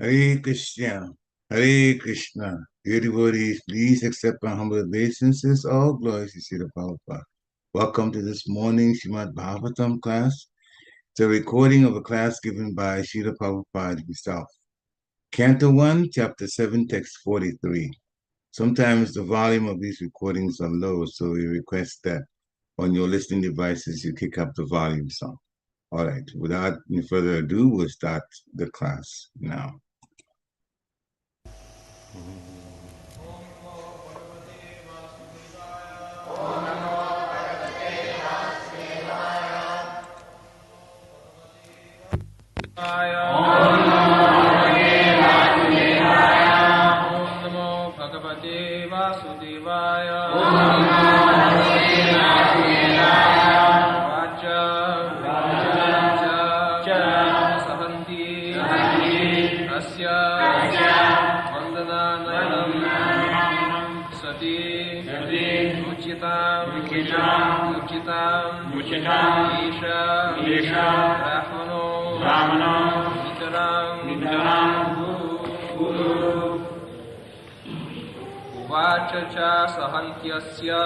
Hare Krishna, Hare Krishna. Dear devotees, please accept my humble obeisances. All glories to Srila Prabhupada. Welcome to this morning's Srimad Bhagavatam class. It's a recording of a class given by Srila Prabhupada himself. Canto 1, Chapter 7, Text 43. Sometimes the volume of these recordings are low, so we request that on your listening devices you kick up the volume some. All right, without any further ado, we'll start the class now. Sahantyasya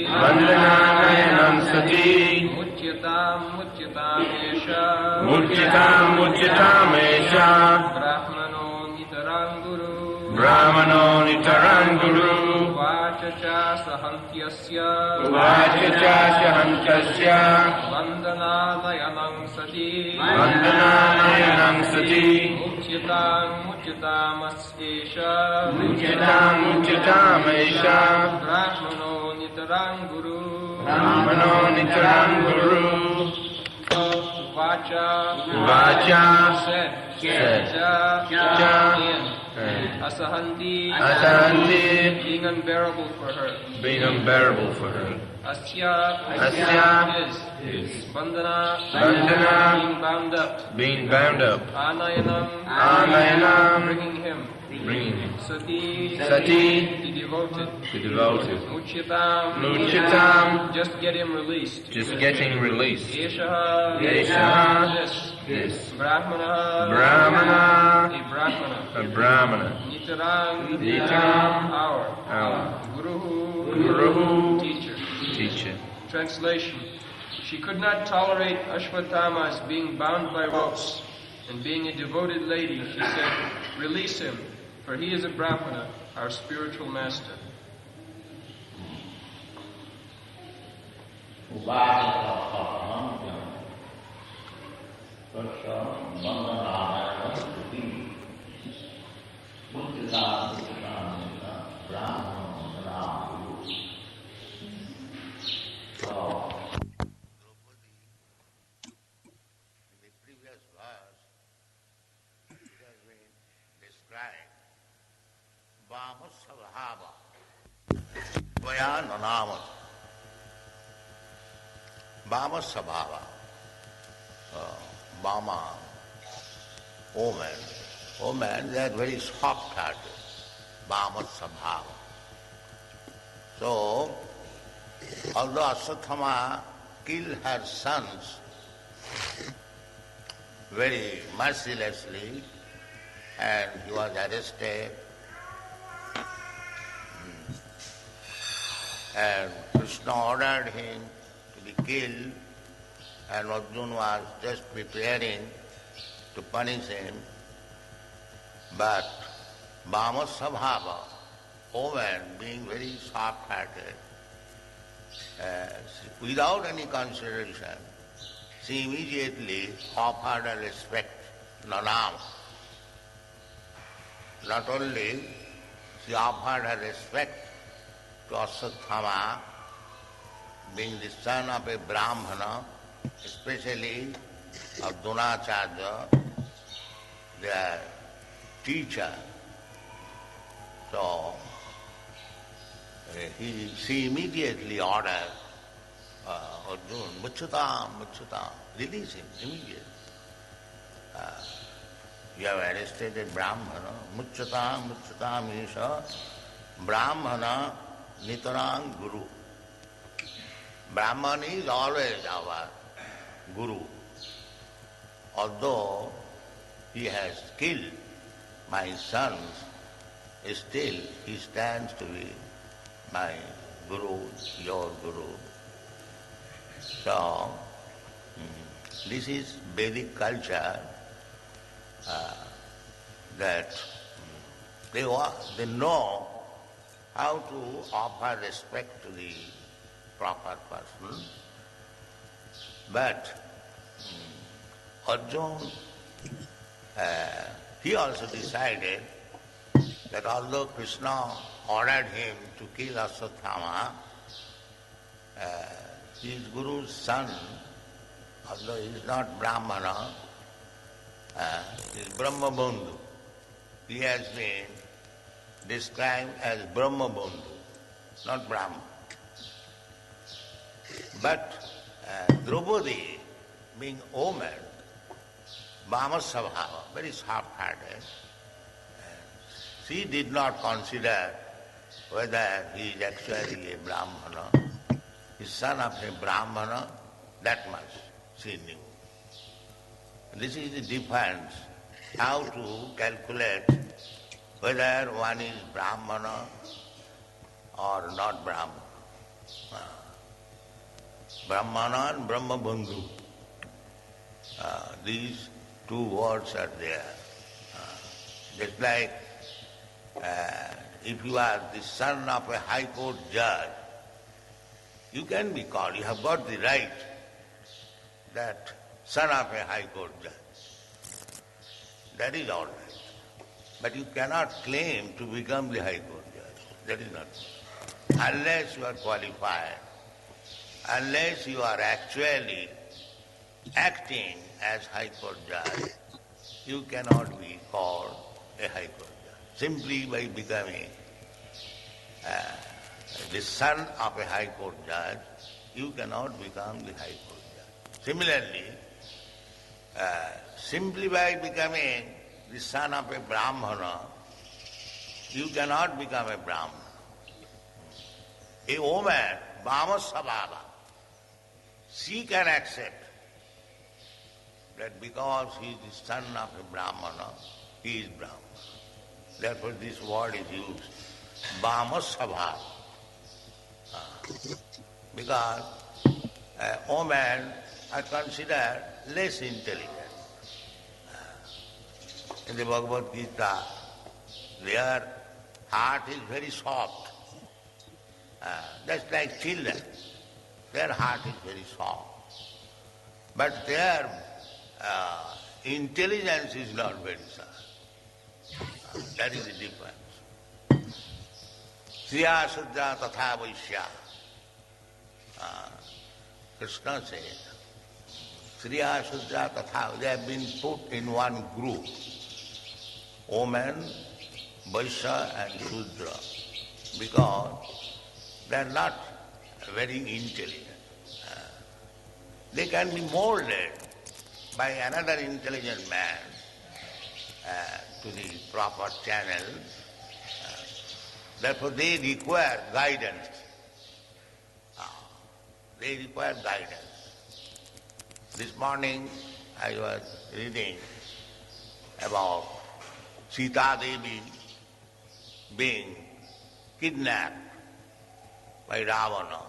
Vandanayanam sati Mujyatam Esha Brahmano nitarang guru Vachacha sahantyasya Vandanayanam sati Mujyatam Esha Brahmano nitarang guru Vacha said Asahanti being unbearable for her Asya is Bandhana being bound up Anayanam bringing him Sati the devoted Mujyatam just get him released Esha this Brahmana a Brahmana Nitarang our Guru teacher. Translation: She could not tolerate Ashwatthama's being bound by ropes, and being a devoted lady, she said, "Release him, for he is a Brahmana, our spiritual master." Bhama Sabhava, Bhama, woman, they are very soft-hearted, Bhama Sabhava. So, although Aswathama killed her sons very mercilessly and he was arrested, and Krishna ordered him to be killed, and Arjuna was just preparing to punish him, but Bhama Sabhava, woman being very soft-hearted, without any consideration, she immediately offered her respect, Nanam. Not only she offered her respect to Aswathama, being the son of a Brahmana, especially of Dronacharya, their teacher. So she immediately ordered Arjuna, Muchyutam, Muchyutam, release him immediately. You have arrested a Brahmana, Muchyutam, Muchyutam Isha, Brahmana Nitarang Guru. Brahman is always our Guru. Although he has killed my sons, still he stands to be my Guru, your Guru. So, this is Vedic culture that they know how to offer respect to the proper person. But Arjuna, he also decided that although Krishna ordered him to kill Aswathama, his Guru's son, although he is not Brahmana, he is Brahma Bandhu. He has been described as Brahma Bandhu, not Brahma. But Draupadi, being woman, Bhama Sabhava, very soft-hearted, she did not consider whether he is actually a Brahmana, his son of a Brahmana, that much she knew. This is the difference, how to calculate whether one is Brahmana or not Brahmana. Brahmana and Brahma Bandhu. These two words are there. Just like if you are the son of a high court judge, you can be called, you have got the right that son of a high court judge. That is all right. But you cannot claim to become the high court judge. That is not true. Unless you are qualified, unless you are actually acting as high court judge, you cannot be called a high court judge. Simply by becoming the son of a high court judge, you cannot become the high court judge. Similarly, simply by becoming the son of a Brahmana, you cannot become a Brahmana. A woman, Bhama Sabhava, she can accept that because he is the son of a Brahmana, he is Brahmana. Therefore this word is used, Bhama Sabhava. Because women are considered less intelligent. In the Bhagavad Gita, their heart is very soft. Just like children, their heart is very soft. But their intelligence is not very soft. That is the difference. Shriya Sudra Tatha Vaishya. Krishna said, Shriya Sudra Tatha, they have been put in one group. Women, Vaishya and Sudra, because they are not very intelligent. They can be molded by another intelligent man to the proper channel. Therefore they require guidance. they require guidance. This morning I was reading about Sita Devi being kidnapped by Ravana.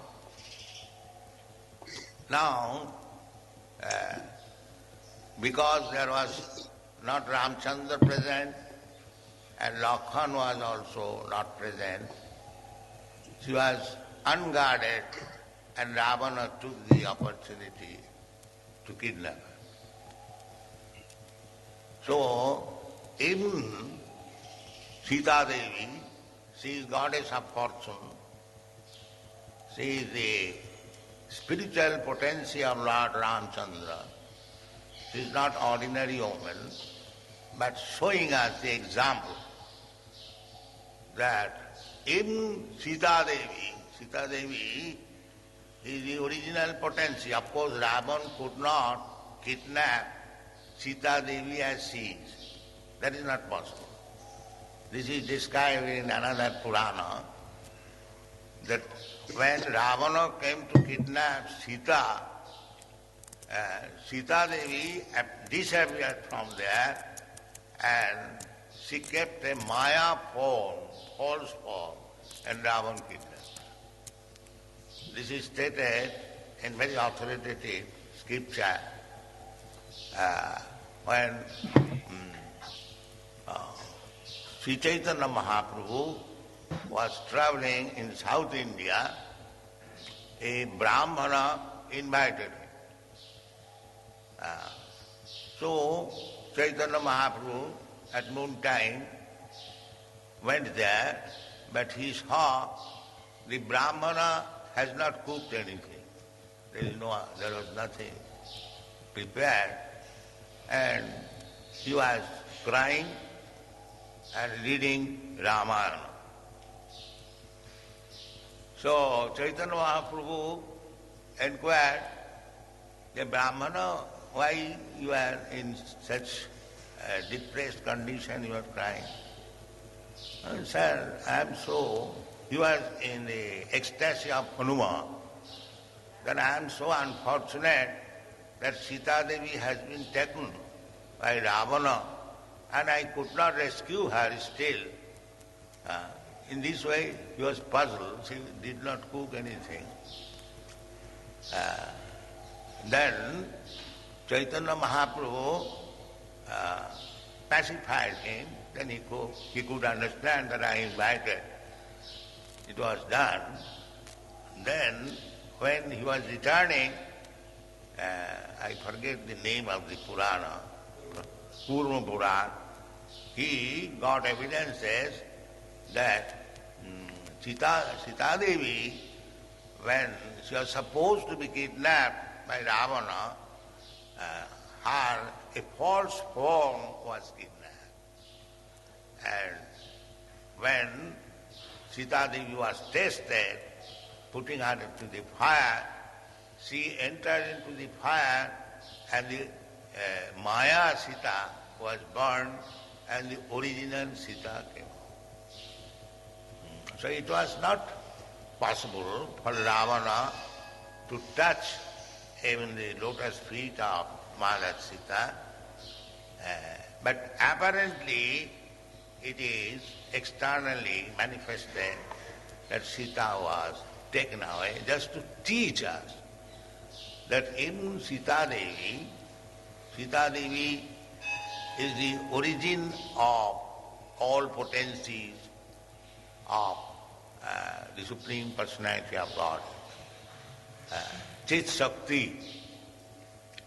Now, because there was not Ramchandra present and Lakhan was also not present, she was unguarded and Ravana took the opportunity to kidnap her. So, even Sita Devi, she is goddess of fortune, she is the spiritual potency of Lord Ramchandra. She is not ordinary woman, but showing us the example that in Sita Devi is the original potency. Of course, Ravan could not kidnap Sita Devi as she is. That is not possible. This is described in another Purana, that when Ravana came to kidnap Sita, Sita Devi disappeared from there and she kept a Maya form, false form, and Ravan kidnapped her. This is stated in very authoritative scripture when Sri Chaitanya Mahaprabhu was traveling in South India, a Brahmana invited him. So Chaitanya Mahaprabhu at noontime went there, but he saw the Brahmana has not cooked anything. There was nothing prepared, and he was crying and reading Ramayana. So Chaitanya Mahaprabhu inquired, the Brahmana, why you are in such depressed condition, you are crying? And sir, he was in the ecstasy of Hanuman. Then I am so unfortunate that Sita Devi has been taken by Ravana and I could not rescue her still. In this way he was puzzled, she did not cook anything. Then Chaitanya Mahaprabhu pacified him, then he could understand that I invited. It was done. Then when he was returning, I forget the name of the Purana, Kurma Purana, he got evidences that Sita Devi, when she was supposed to be kidnapped by Ravana, a false form was kidnapped. And when Sita Devi was tested, putting her into the fire, she entered into the fire and the Maya Sita was burned and the original Sita came out. So it was not possible for Ravana to touch even the lotus feet of Mother Sita, but apparently it is externally manifested that Sita was taken away just to teach us that in Sita Devi is the origin of all potencies of the Supreme Personality of God. Chit Shakti,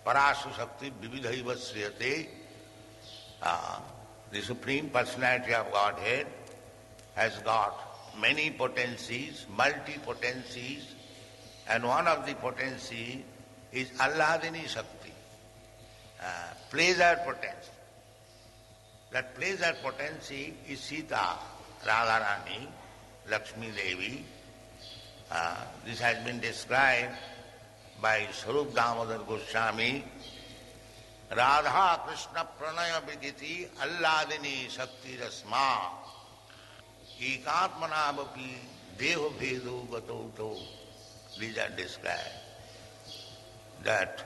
Parasu Shakti, Vividhaiva Sriyate, the Supreme Personality of Godhead has got many potencies, multi-potencies, and one of the potencies is Alladini Shakti, pleasure potency. That pleasure potency is Sita, Radharani, Lakshmi Devi. This has been described by Swarup Damodar Goswami. Radha Krishna Pranaya Vigiti Alladini Shakti Rasma Ekatmanavapi Deho Bhedo Gato. These are described. that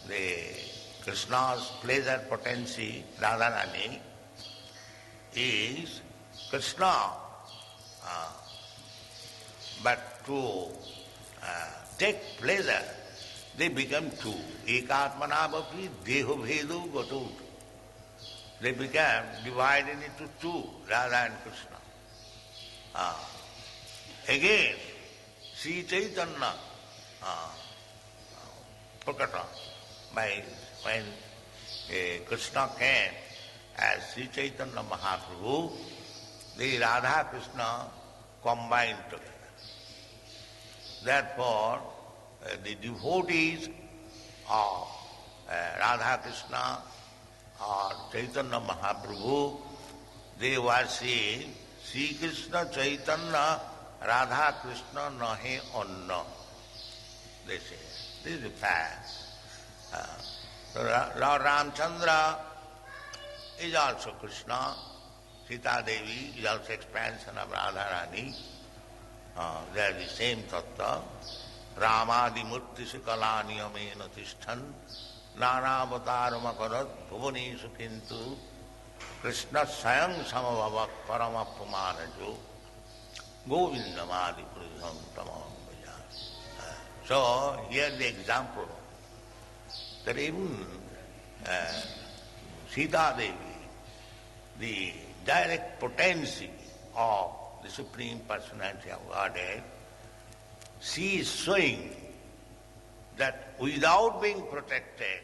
the Krishna's pleasure potency, Radharani, is Krishna. But to take pleasure, they become two. Ekatmanavapi deho bhedu gato. They became divided into two, Radha and Krishna. Again, Sri Chaitanya Prakata, by when Krishna came as Sri Chaitanya Mahaprabhu, the Radha Krishna combined together. Therefore, the devotees of Radha Krishna or Chaitanya Mahaprabhu, they worship Sri Krishna Chaitanya Radha Krishna nahe anna. They say, this is the fact. Lord Ramchandra is also Krishna. Sita Devi is also expansion of Radharani. They are the same tattva. Ramadi murti sukala niyamena tishtan nana avataram akarat bhuvanesu kintu Krishna sayam samavavak paramapamanajo govindamadi pritham tamam vaja. So here the example that even Sita Devi, the direct potency of the Supreme Personality of Godhead, she is showing that without being protected,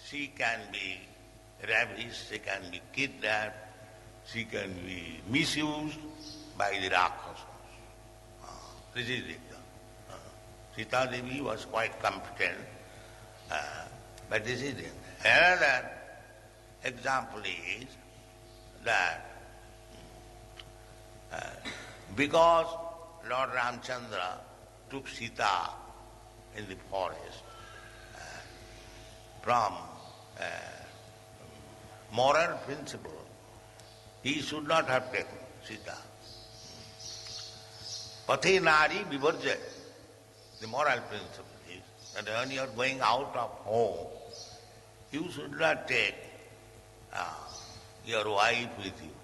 she can be ravished, she can be kidnapped, she can be misused by the Rakshasas. This is it. Sita Devi was quite competent, but this is it. Another example is that because Lord Ramchandra took Sita in the forest from moral principle, he should not have taken Sita. Pathe nari vivarjaya. The moral principle is that when you are going out of home, you should not take your wife with you.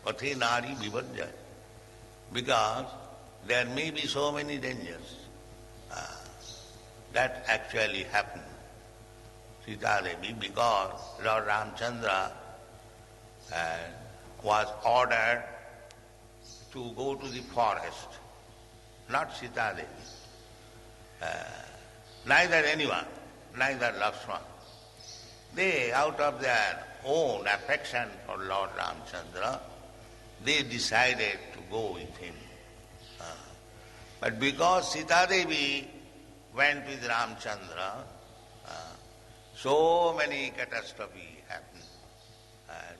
Pathe nari vivarjaya. Because there may be so many dangers that actually happen. Sita Devi, because Lord Ramchandra was ordered to go to the forest, not Sita Devi, neither anyone, neither Lakshman. They, out of their own affection for Lord Ramchandra, they decided to go with him. But because Sita Devi went with Ramchandra, so many catastrophes happened.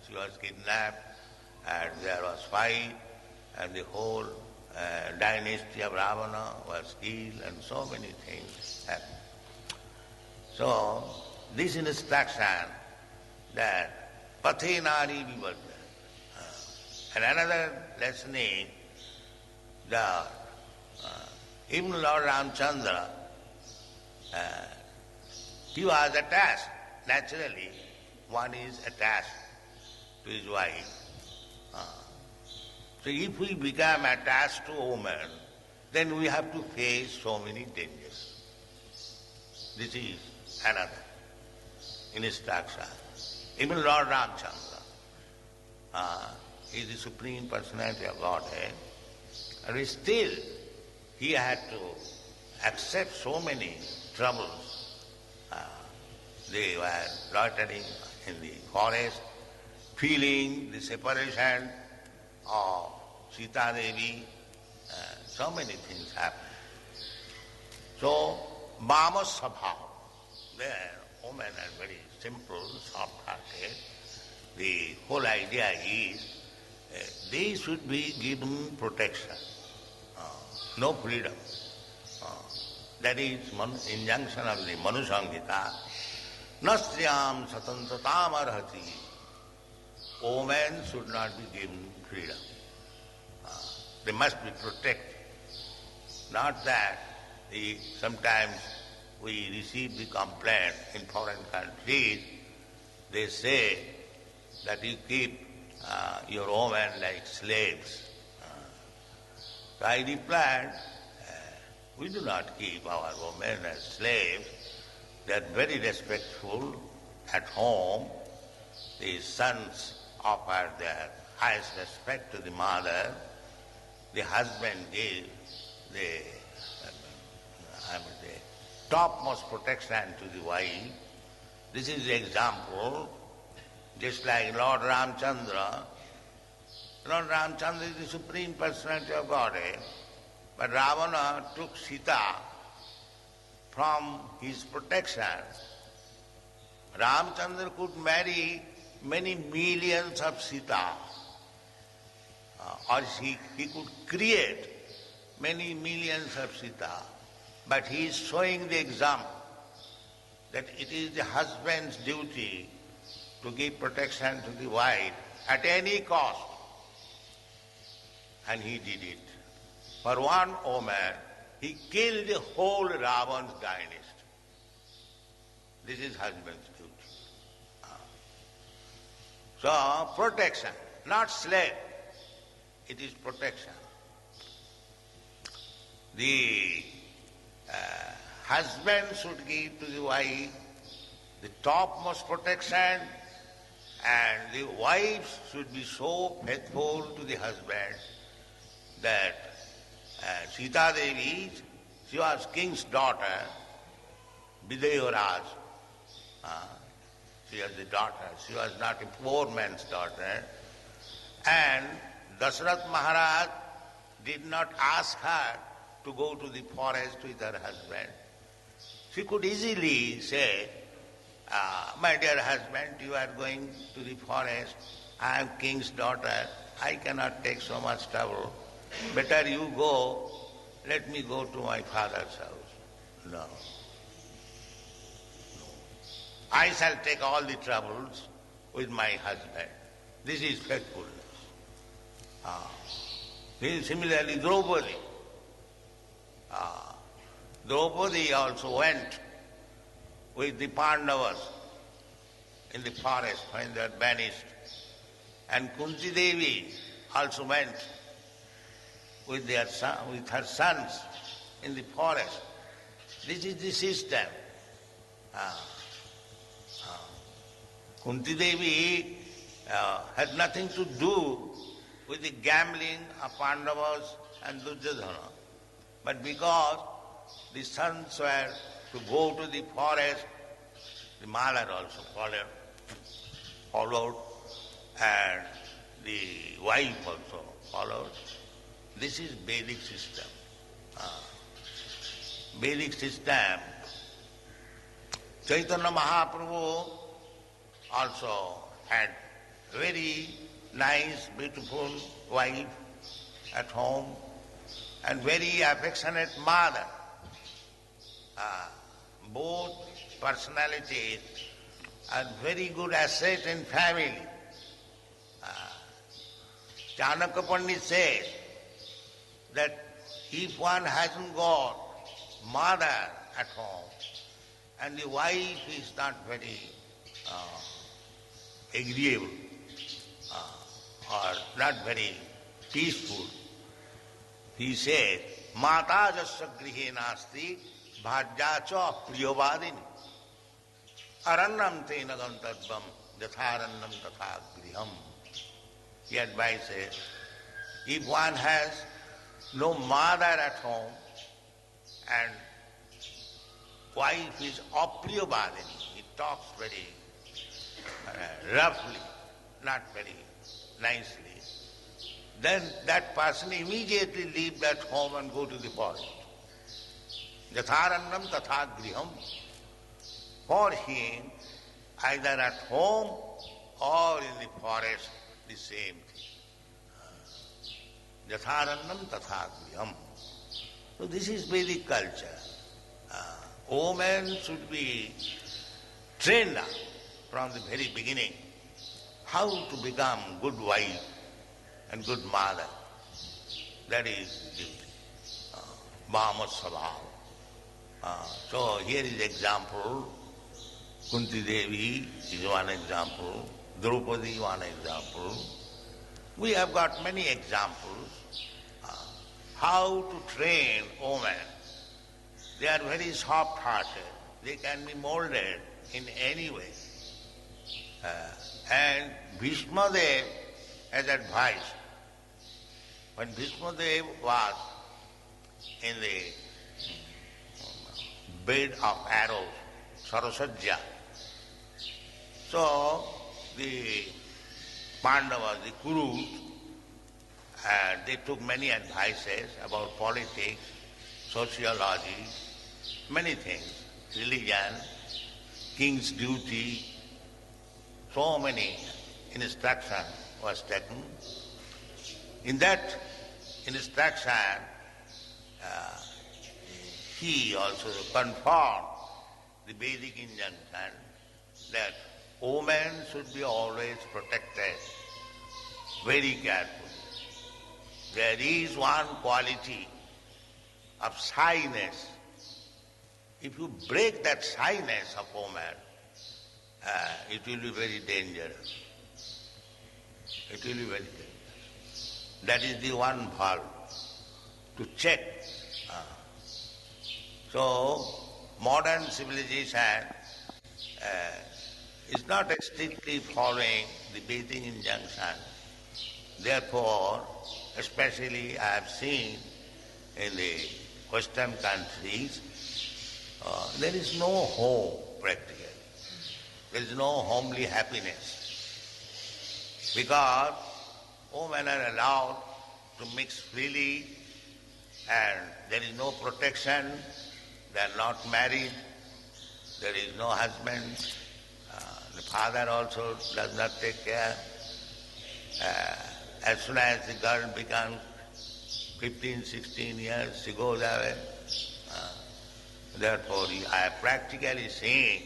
She was kidnapped, and there was fight, and the whole dynasty of Ravana was killed, and so many things happened. So, this instruction that pathe nari vivarjaya. And another lesson is that even Lord Ramchandra, he was attached. Naturally, one is attached to his wife. So if we become attached to a woman, then we have to face so many dangers. This is another instruction. Even Lord Ramchandra is the Supreme Personality of Godhead, and still he had to accept so many troubles. They were loitering in the forest, feeling the separation of Sita Devi. So many things happened. So, Mama Sabha, their women are very simple, soft-hearted. The whole idea is they should be given protection, no freedom. That is injunction of the Manu Samhita. Nastriyam satantatam arhati. Women should not be given freedom. They must be protected. Not that sometimes we receive the complaint in foreign countries, they say that you keep your women like slaves. So I replied, we do not keep our women as slaves. They are very respectful at home. The sons offer their highest respect to the mother. The husband gives the topmost protection to the wife. This is the example. Just like Lord Ramchandra. Lord Ramchandra is the Supreme Personality of Godhead, but Ravana took Sita from his protection. Ramchandra could marry many millions of Sita, or he could create many millions of Sita, but he is showing the example that it is the husband's duty to give protection to the wife at any cost. And he did it. For one woman, he killed the whole Ravan's dynasty. This is husband's duty. So, protection, not slave. It is protection. The husband should give to the wife the topmost protection, and the wife should be so faithful to the husband that Sita Devi, she was king's daughter, Vidayoraj. She was the daughter. She was not a poor man's daughter. And Dashrath Maharaj did not ask her to go to the forest with her husband. She could easily say, my dear husband, you are going to the forest. I am king's daughter. I cannot take so much trouble. Better you go. Let me go to my father's house. No. I shall take all the troubles with my husband. This is faithfulness. Similarly, Draupadi. Draupadi also went with the Pandavas in the forest when they were banished. And Kunti Devi also went with her sons in the forest. This is the system. Kunti Devi had nothing to do with the gambling of Pandavas and Duryodhana. But because the sons were to go to the forest, the mother also followed, and the wife also followed. This is Vedic system. Vedic system. Chaitanya Mahaprabhu also had very nice, beautiful wife at home and very affectionate mother. Both personalities are very good asset in family. Chanakya Pandit says that if one hasn't got mother at home and the wife is not very agreeable or not very peaceful, he says, Mata jasya grihe nasti bhajya cha priyovadini arannam tena gantadvam yatharannam tatha griham. He advises, if one has no mother at home and wife is apriyovadini, he talks very roughly, not very nicely, then that person immediately leave that home and go to the forest. Yatharannam tatha griham. For him, either at home or in the forest, the same thing. Yatharannam tatha griham. So this is Vedic culture. Women should be trained up from the very beginning how to become good wife and good mother. That is the Bhama Sabhava. So here is example. Kunti Devi is one example. Draupadi one example. We have got many examples how to train women. They are very soft-hearted. They can be molded in any way. And Bhishma Dev has advised. When Bhishma Dev was in the bed of arrows, Sarasajya, so the Pandavas, the Kurus, they took many advices about politics, sociology, many things, religion, king's duty, so many instruction was taken. In that instruction, he also confirmed the Vedic injunction that women should be always protected very carefully. There is one quality of shyness. If you break that shyness of woman, it will be very dangerous. It will be very dangerous. That is the one valve to check. So, modern civilization is not strictly following the Vedic injunction. Therefore, especially I have seen in the Western countries, there is no home practically. There is no homely happiness. Because women are allowed to mix freely and there is no protection, they are not married, there is no husband, the father also does not take care. As soon as the girl becomes 15, 16 years, she goes away. Therefore, I am practically saying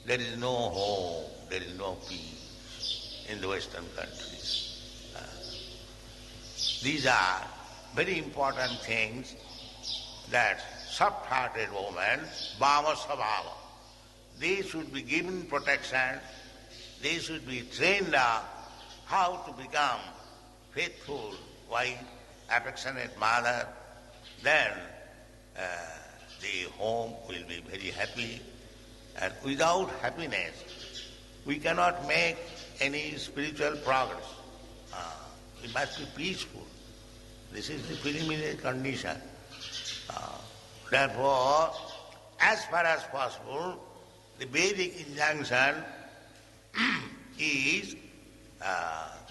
there is no home, there is no peace in the Western countries. These are very important things that soft-hearted women, Bhava Sabhava, they should be given protection, they should be trained up how to become faithful wife, affectionate mother, then the home will be very happy. And without happiness, we cannot make any spiritual progress. We must be peaceful. This is the preliminary condition. Therefore, as far as possible, the Vedic injunction is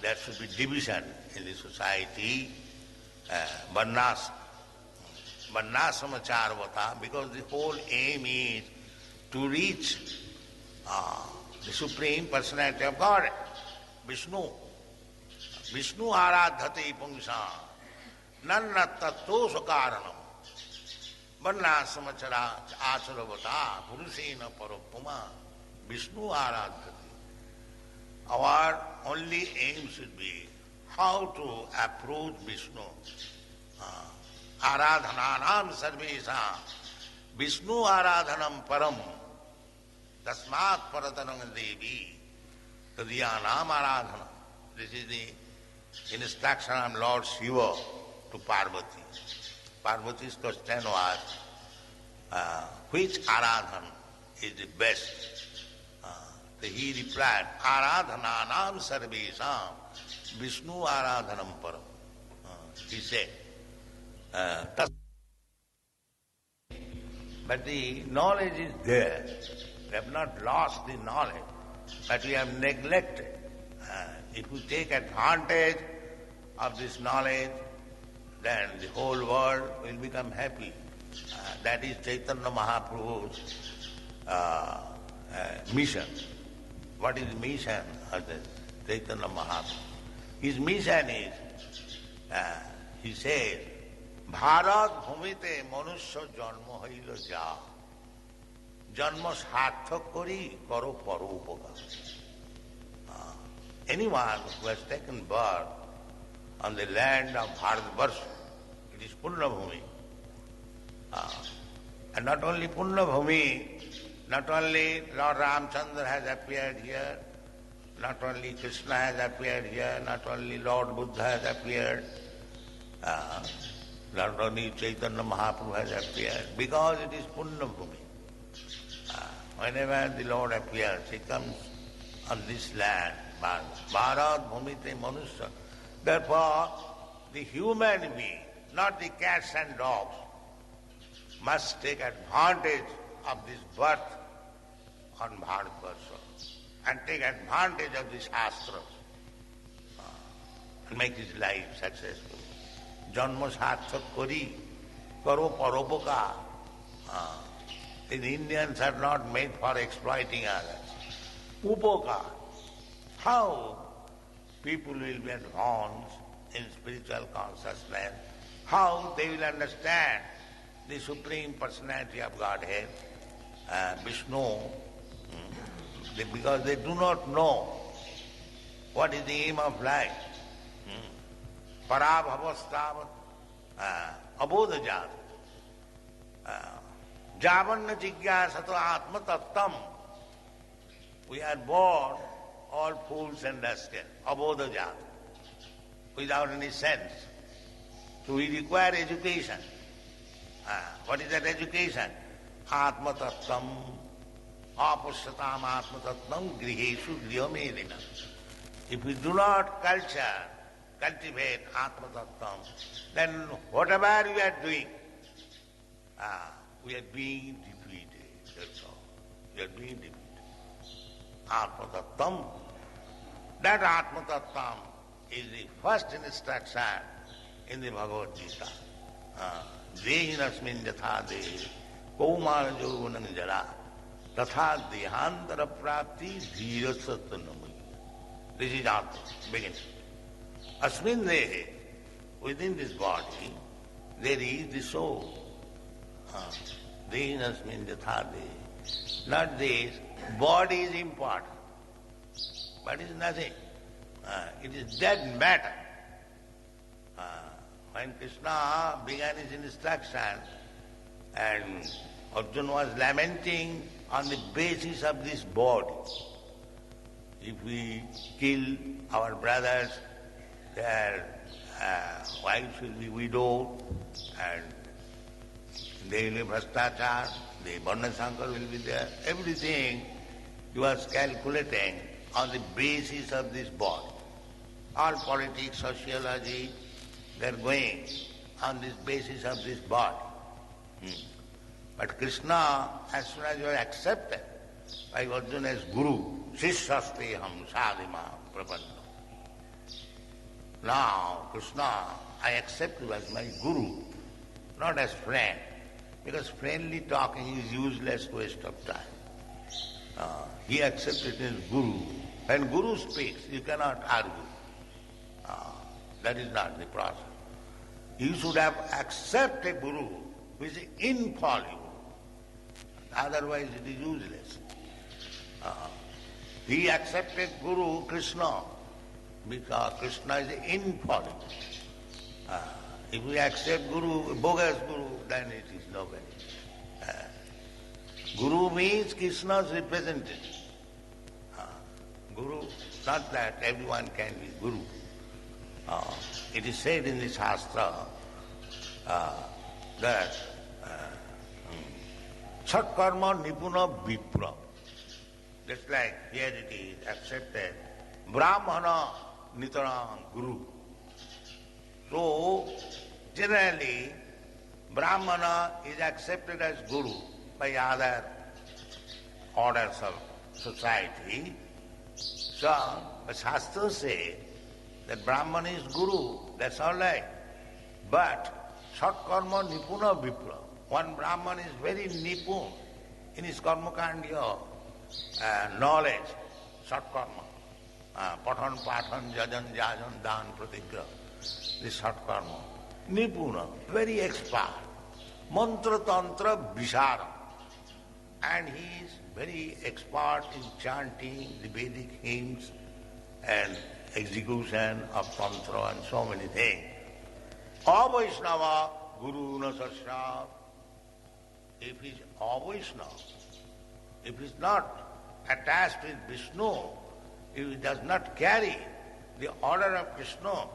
there should be division in the society, varnasamacharvata, because the whole aim is to reach the Supreme Personality of God, Vishnu. Vishnu aradhate pungsa, nanna tattva karanam, varnasamachara acharavata, purushena paropuma, Vishnu aradhate. Our only aim should be how to approach Vishnu. Aradhananam sarvesha, Vishnu aradhanam param, tasmat paratanam devi, tadyanam aradhanam. This is the instruction of Lord Shiva to Parvati. Parvati's question was, which aradhan is the best? He replied, Aradhananam sarvesam Vishnu aradhanam param. He said, but the knowledge is there. We have not lost the knowledge, but we have neglected. If we take advantage of this knowledge, then the whole world will become happy. That is Chaitanya Mahaprabhu's mission. What is the mission of the Chaitanya Mahaprabhu? His mission is, he says, Bharat bhumite manusya janma haila ja. Janma sarthak kori karo paropakar. Anyone who has taken birth on the land of Bharatvarsha, it is Punya Bhumi, And not only Punna Bhumi, not only Lord Ramchandra has appeared here, not only Krishna has appeared here, not only Lord Buddha has appeared, not only Chaitanya Mahaprabhu has appeared, because it is Punna Bhumi. Whenever the Lord appears, He comes on this land, Bharat Bhumite Manusya. Therefore, the human being, not the cats and dogs, must take advantage of this birth on Bharatvarsha and take advantage of these Shastras and make his life successful. Janma sarthak kori, karo paropoka. The Indians are not made for exploiting others. Upoka. How people will be advanced in spiritual consciousness, how they will understand the Supreme Personality of Godhead, Vishnu, because they do not know what is the aim of life. Parabhavastavat abodhajat javanna jigyasato atma tattam. We are born all fools and rascals, abodhajat, without any sense. So we require education. What is that education? Atma tattam, apusyatam atma tattam, griheshu grihomedina. If we do not cultivate atma tattam, then whatever we are doing, we are being defeated. That's all. We are being defeated. Atma tattam. That atma tattam is the first instruction in the Bhagavad Gita. Dehinasmin yatha dehi kaumana jauvanam jara tatha dehantara prapti dhirasatanamaya. This is our beginning. Asmin dehi, within this body, there is the soul. Dehinasmin yatha dehi. Not this, body is important, but it is nothing. It is dead matter. When Krishna began his instruction and Arjuna was lamenting on the basis of this body, if we kill our brothers, their wives will be widowed and they will be bhrastachar, the Varnasankar will be there, everything he was calculating on the basis of this body. All politics, sociology, they are going on this basis of this body. But Krishna, as soon as you are accepted by Arjuna as Guru, Sishasteham sadhima prapanna. Now, Krishna, I accept you as my Guru, not as friend, because friendly talking is useless waste of time. He accepted his Guru. When Guru speaks, you cannot argue. That is not the process. You should have accepted a Guru who is infallible. Otherwise it is useless. He accepted Guru Krishna because Krishna is infallible. If we accept Guru, bogus Guru, then it is nobody. Guru means Krishna's representative. Guru, not that everyone can be Guru. It is said in the Shastra that Sat karma nipuna vipra. Just like here it is accepted. Brahmana nitara guru. So, generally, Brahmana is accepted as Guru by other orders of society. So, the Shastra say that Brahman is Guru, that's all right. But Sat karma nipuna vipra. One Brahman is very nipun in his karmakandya knowledge, Sat karma. Pathan, pathan, jajan, jajan, dan, pratigra. This Sat karma. Nipuna, very expert. Mantra, tantra, vishara. And he is very expert in chanting the Vedic hymns and execution of tantra and so many things. Avaishnava Guru na sasya. if he's a Vaishnava, if he's not attached with Vishnu, if he does not carry the order of Krishna,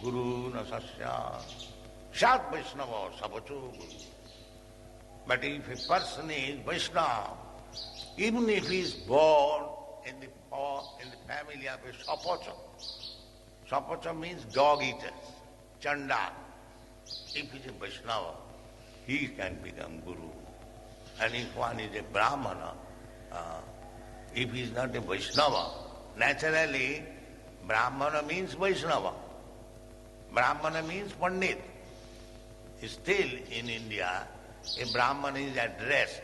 Guru na sasya, Shat Vaishnava sabacho Guru. But if a person is Vaishnava, even if he is born in the family of a Sapacha, Sapacha means dog eaters, Chanda. If he is a Vaishnava, he can become Guru. And if one is a Brahmana, if he is not a Vaishnava, naturally Brahmana means Vaishnava. Brahmana means Pandit. Still in India, a Brahmana is addressed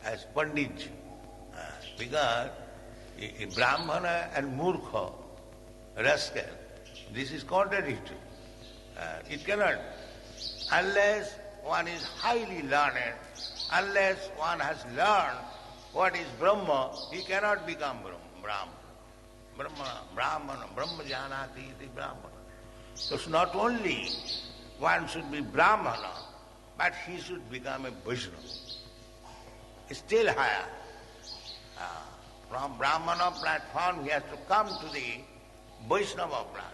as Pandit, because a Brahmana and Murkha, rascal, this is contradictory. It cannot, unless one is highly learned, unless one has learned what is Brahma, he cannot become Brahmana. Brahmana, Brahma janati iti Brahmana. So it's not only one should be Brahmana, but he should become a Vaishnava. Still higher. From Brahmana platform, he has to come to the Vaishnava platform.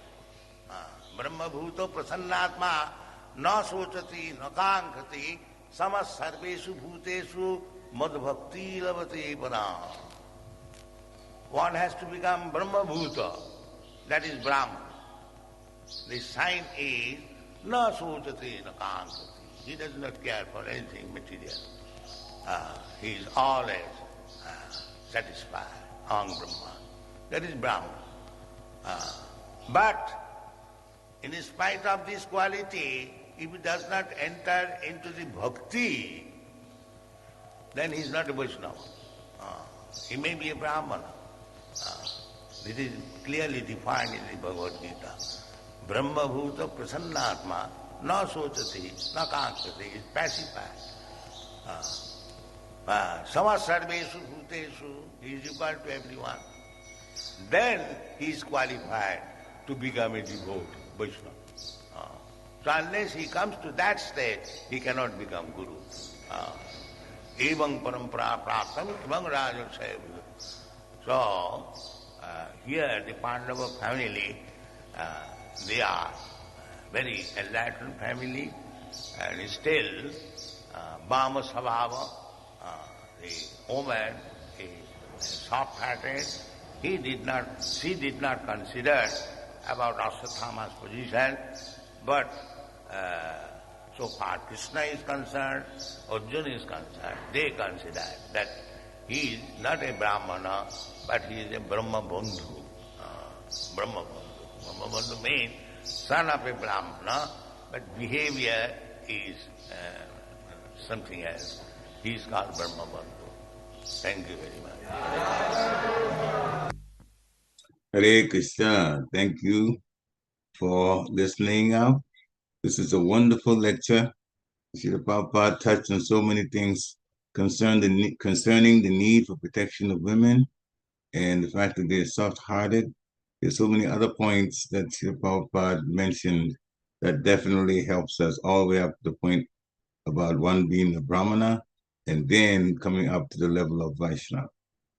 Brahma bhuto prasannatma na sochati na kankati samas sarveshu bhuteshu madbhakti lavate padam. One has to become Brahma bhuta, that is Brahman. The sign is na sochati na kankati. He does not care for anything material. He is always satisfied, Ang Brahma. That is Brahman. But in spite of this quality, if he does not enter into the bhakti, then he is not a Vaishnava. He may be a Brahmana. This is clearly defined in the Bhagavad Gita. Brahma bhuta prasannatma na sochati na kankati, is pacified. Sama sarveshu bhuteshu, he is equal to everyone. Then he is qualified to become a devotee, Vaishnava. So unless he comes to that state, he cannot become Guru. Evang parampara praptam evang rajasaya. So here the Pandava family, they are very enlightened family, and still Bhama Sabhava, the woman is soft-hearted. She did not consider about Ashwatthama's position, but so far Krishna is concerned, Arjuna is concerned, they consider that he is not a Brahmana, but he is a Brahma Bandhu. Brahma Bandhu. Brahma Bandhu means son of a Brahmana, but behavior is something else. He is called Brahma Bandhu. Thank you very much. Hare Krishna. Thank you for listening out. This is a wonderful lecture. Srila Prabhupada touched on so many things concerning the need for protection of women and the fact that they're soft-hearted. There's so many other points that Srila Prabhupada mentioned that definitely helps us all the way up to the point about one being a Brahmana and then coming up to the level of Vaishnava.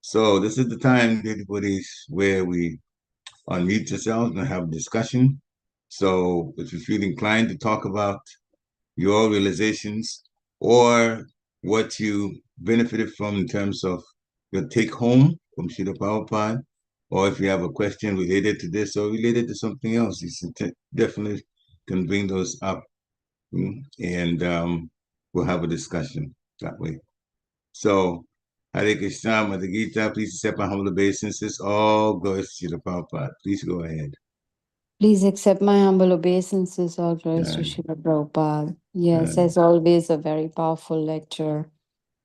So this is the time, everybody's, where we unmute yourselves and have a discussion. So if you feel inclined to talk about your realizations or what you benefited from in terms of your take home from Srila Prabhupada, or if you have a question related to this or related to something else, you definitely can bring those up, and we'll have a discussion that way. So, Hare Krishna, Mother Gita, please accept my humble obeisances. All glories to Srila Prabhupada. Please go ahead. Please accept my humble obeisances. All glories to Srila Prabhupada. Yes, as always, a very powerful lecture.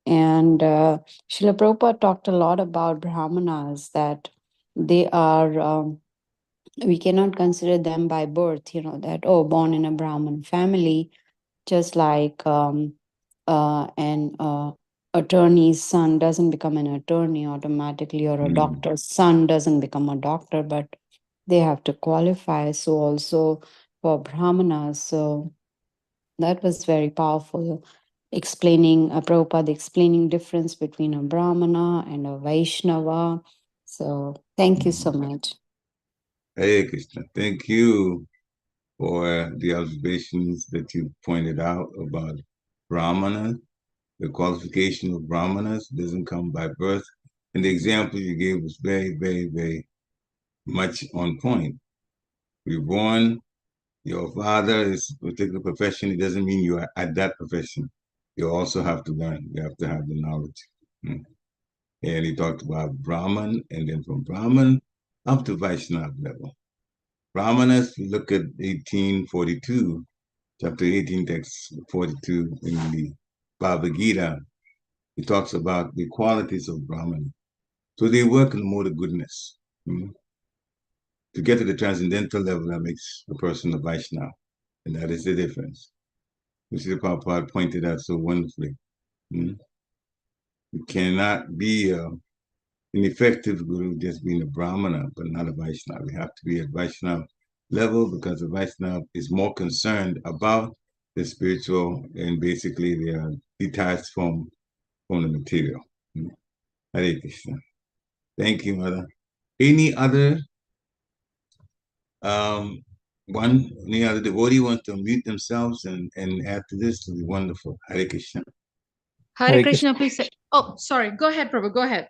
And Srila Prabhupada talked a lot about Brahmanas, that they are, we cannot consider them by birth, that, born in a Brahmin family, just like an attorney's son doesn't become an attorney automatically, or a doctor's son doesn't become a doctor, but they have to qualify. So also for Brahmanas, so that was very powerful. explaining, Prabhupada explaining difference between a Brahmana and a Vaishnava. So thank you so much. Hare Krishna. Thank you for the observations that you pointed out about Brahmana. The qualification of Brahmanas doesn't come by birth. And the example you gave was very, very, very much on point. You're born, your father is a particular profession. It doesn't mean you are at that profession. You also have to learn. You have to have the knowledge. And he talked about Brahman, and then from Brahman up to Vaishnava level. Brahmanas, you look at 1842, chapter 18, text 42 in the Bhagavad Gita, he talks about the qualities of Brahman. So they work in the mode of goodness. To get to the transcendental level, that makes a person a Vaishnava. And that is the difference. Which the Prabhupada pointed out so wonderfully. You cannot be an effective guru just being a Brahmana, but not a Vaishnava. You have to be at Vaishnava level because the Vaishnava is more concerned about the spiritual, and basically they are detached from the material. Hare Krishna. Thank you, Mother. Any other any other devotee wants to unmute themselves and add to this? It'll be wonderful. Hare Krishna. Hare Krishna, please say. Oh, sorry. Go ahead, Prabhu. Go ahead.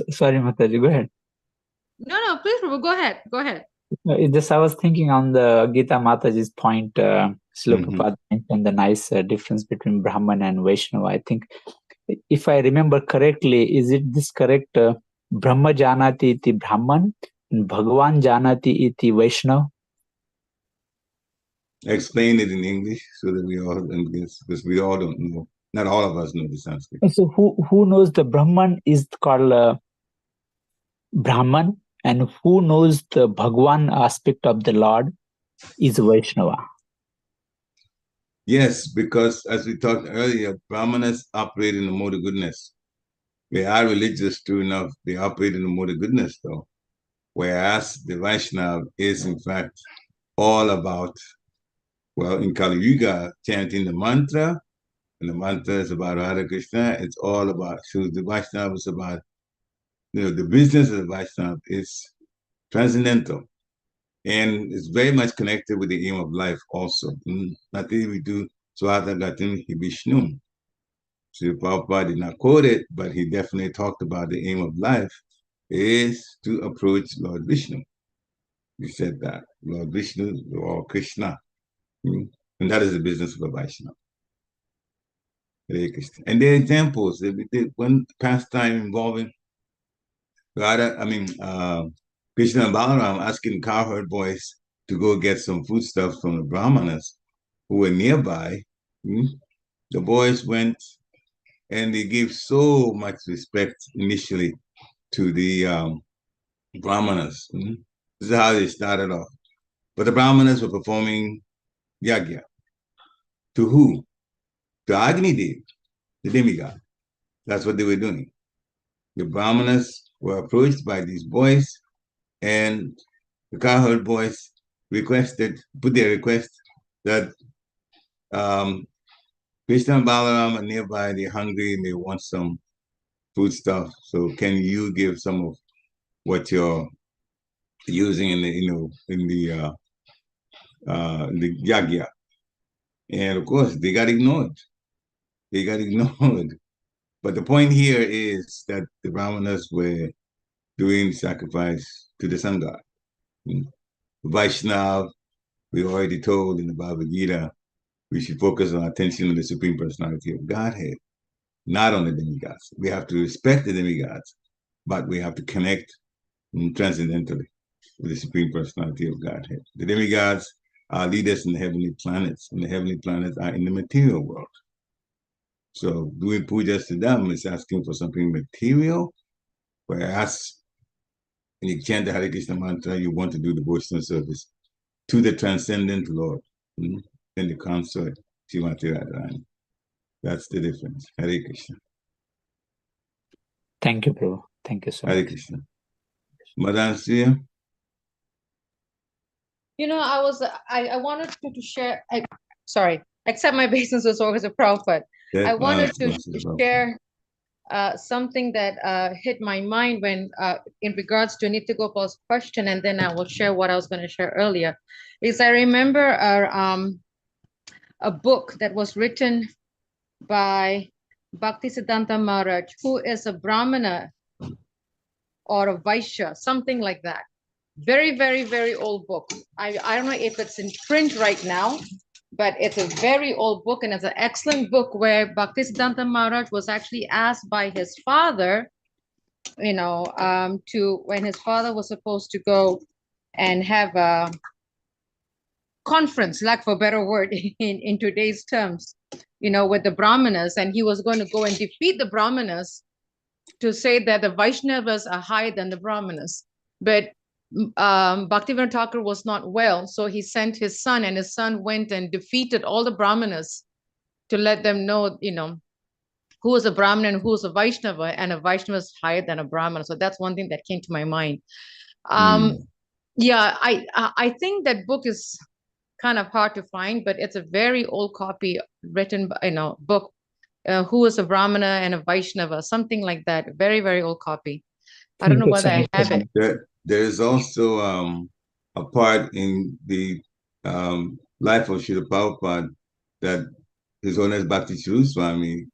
Sorry, Mataji. Go ahead. No, please, Prabhu. Go ahead. Go ahead. Just I was thinking on the Gita Mataji's point, Srila Prabhupada mentioned the nice difference between Brahman and Vaishnava. I think, if I remember correctly, is it this correct? Brahma janati iti Brahman, and Bhagavan janati iti Vaishnava. Explain it in English so that we all, because we all don't know. Not all of us know the Sanskrit. So who knows the Brahman is called Brahman, and who knows the Bhagwan aspect of the Lord is Vaishnava. Yes, because as we talked earlier, Brahmanas operate in the mode of goodness. They are religious, true enough. They operate in the mode of goodness, though. Whereas the Vaishnava is, in fact, all about, well, in Kali Yuga, chanting the mantra, and the mantra is about Hare Krishna. It's all about, so the Vaishnava is about, the business of the Vaishnava is transcendental. And it's very much connected with the aim of life also. Nothing we do, Swata Gatim Hibishnum. Srila Prabhupada did not quote it, but he definitely talked about the aim of life is to approach Lord Vishnu. He said that, Lord Vishnu or Krishna. And that is the business of a Vaishnava. And there are examples. There one pastime involving Krishna and Balaram asking cowherd boys to go get some foodstuffs from the Brahmanas who were nearby. The boys went and they gave so much respect initially to the Brahmanas. This is how they started off. But the Brahmanas were performing yagya. To who? To Agni Dev, the demigod. That's what they were doing. The Brahmanas were approached by these boys, and the cowherd boys put their request that Krishna and Balaram are nearby, they're hungry, and they want some food stuff. So can you give some of what you're using in the yagya? And of course, they got ignored. But the point here is that the Brahmanas were doing sacrifice to the sun god. Vaishnava, we already told in the Bhagavad Gita, we should focus our attention on the Supreme Personality of Godhead, not on the demigods. We have to respect the demigods, but we have to connect transcendentally with the Supreme Personality of Godhead. The demigods are leaders in the heavenly planets, and the heavenly planets are in the material world. So doing pujas to them is asking for something material, whereas when you chant the Hare Krishna mantra, you want to do devotional service to the transcendent Lord, and the consort, Srimati Radharani. That's the difference. Hare Krishna. Thank you, Prabhu. Thank you so much. Hare Krishna. Madam Sriya? I wanted to share. Sorry. accept my obeisances, O Prabhupada. I wanted to share something that hit my mind when in regards to Nitya Gopal's question, and then I will share what I was going to share earlier. Is I remember a book that was written by Bhaktisiddhanta Maharaj, who is a Brahmana or a Vaishya, something like that. Very, very, very old book. I don't know if it's in print right now, but it's a very old book, and it's an excellent book where Bhaktisiddhanta Maharaj was actually asked by his father, to when his father was supposed to go and have a conference, lack for a better word in today's terms, with the Brahmanas, and he was going to go and defeat the Brahmanas to say that the Vaishnavas are higher than the Brahmanas. But Bhaktivinoda Thakur was not well, so he sent his son, and his son went and defeated all the Brahmanas to let them know, who is a Brahmana and who is a Vaishnava, and a Vaishnava is higher than a Brahmana. So that's one thing that came to my mind. Yeah, I think that book is kind of hard to find, but it's a very old copy written by, book, who is a Brahmana and a Vaishnava, something like that. Very, very old copy. I don't know whether I have it. There is also a part in the life of Srila Prabhupada that His Holiness Bhakti Sri Swami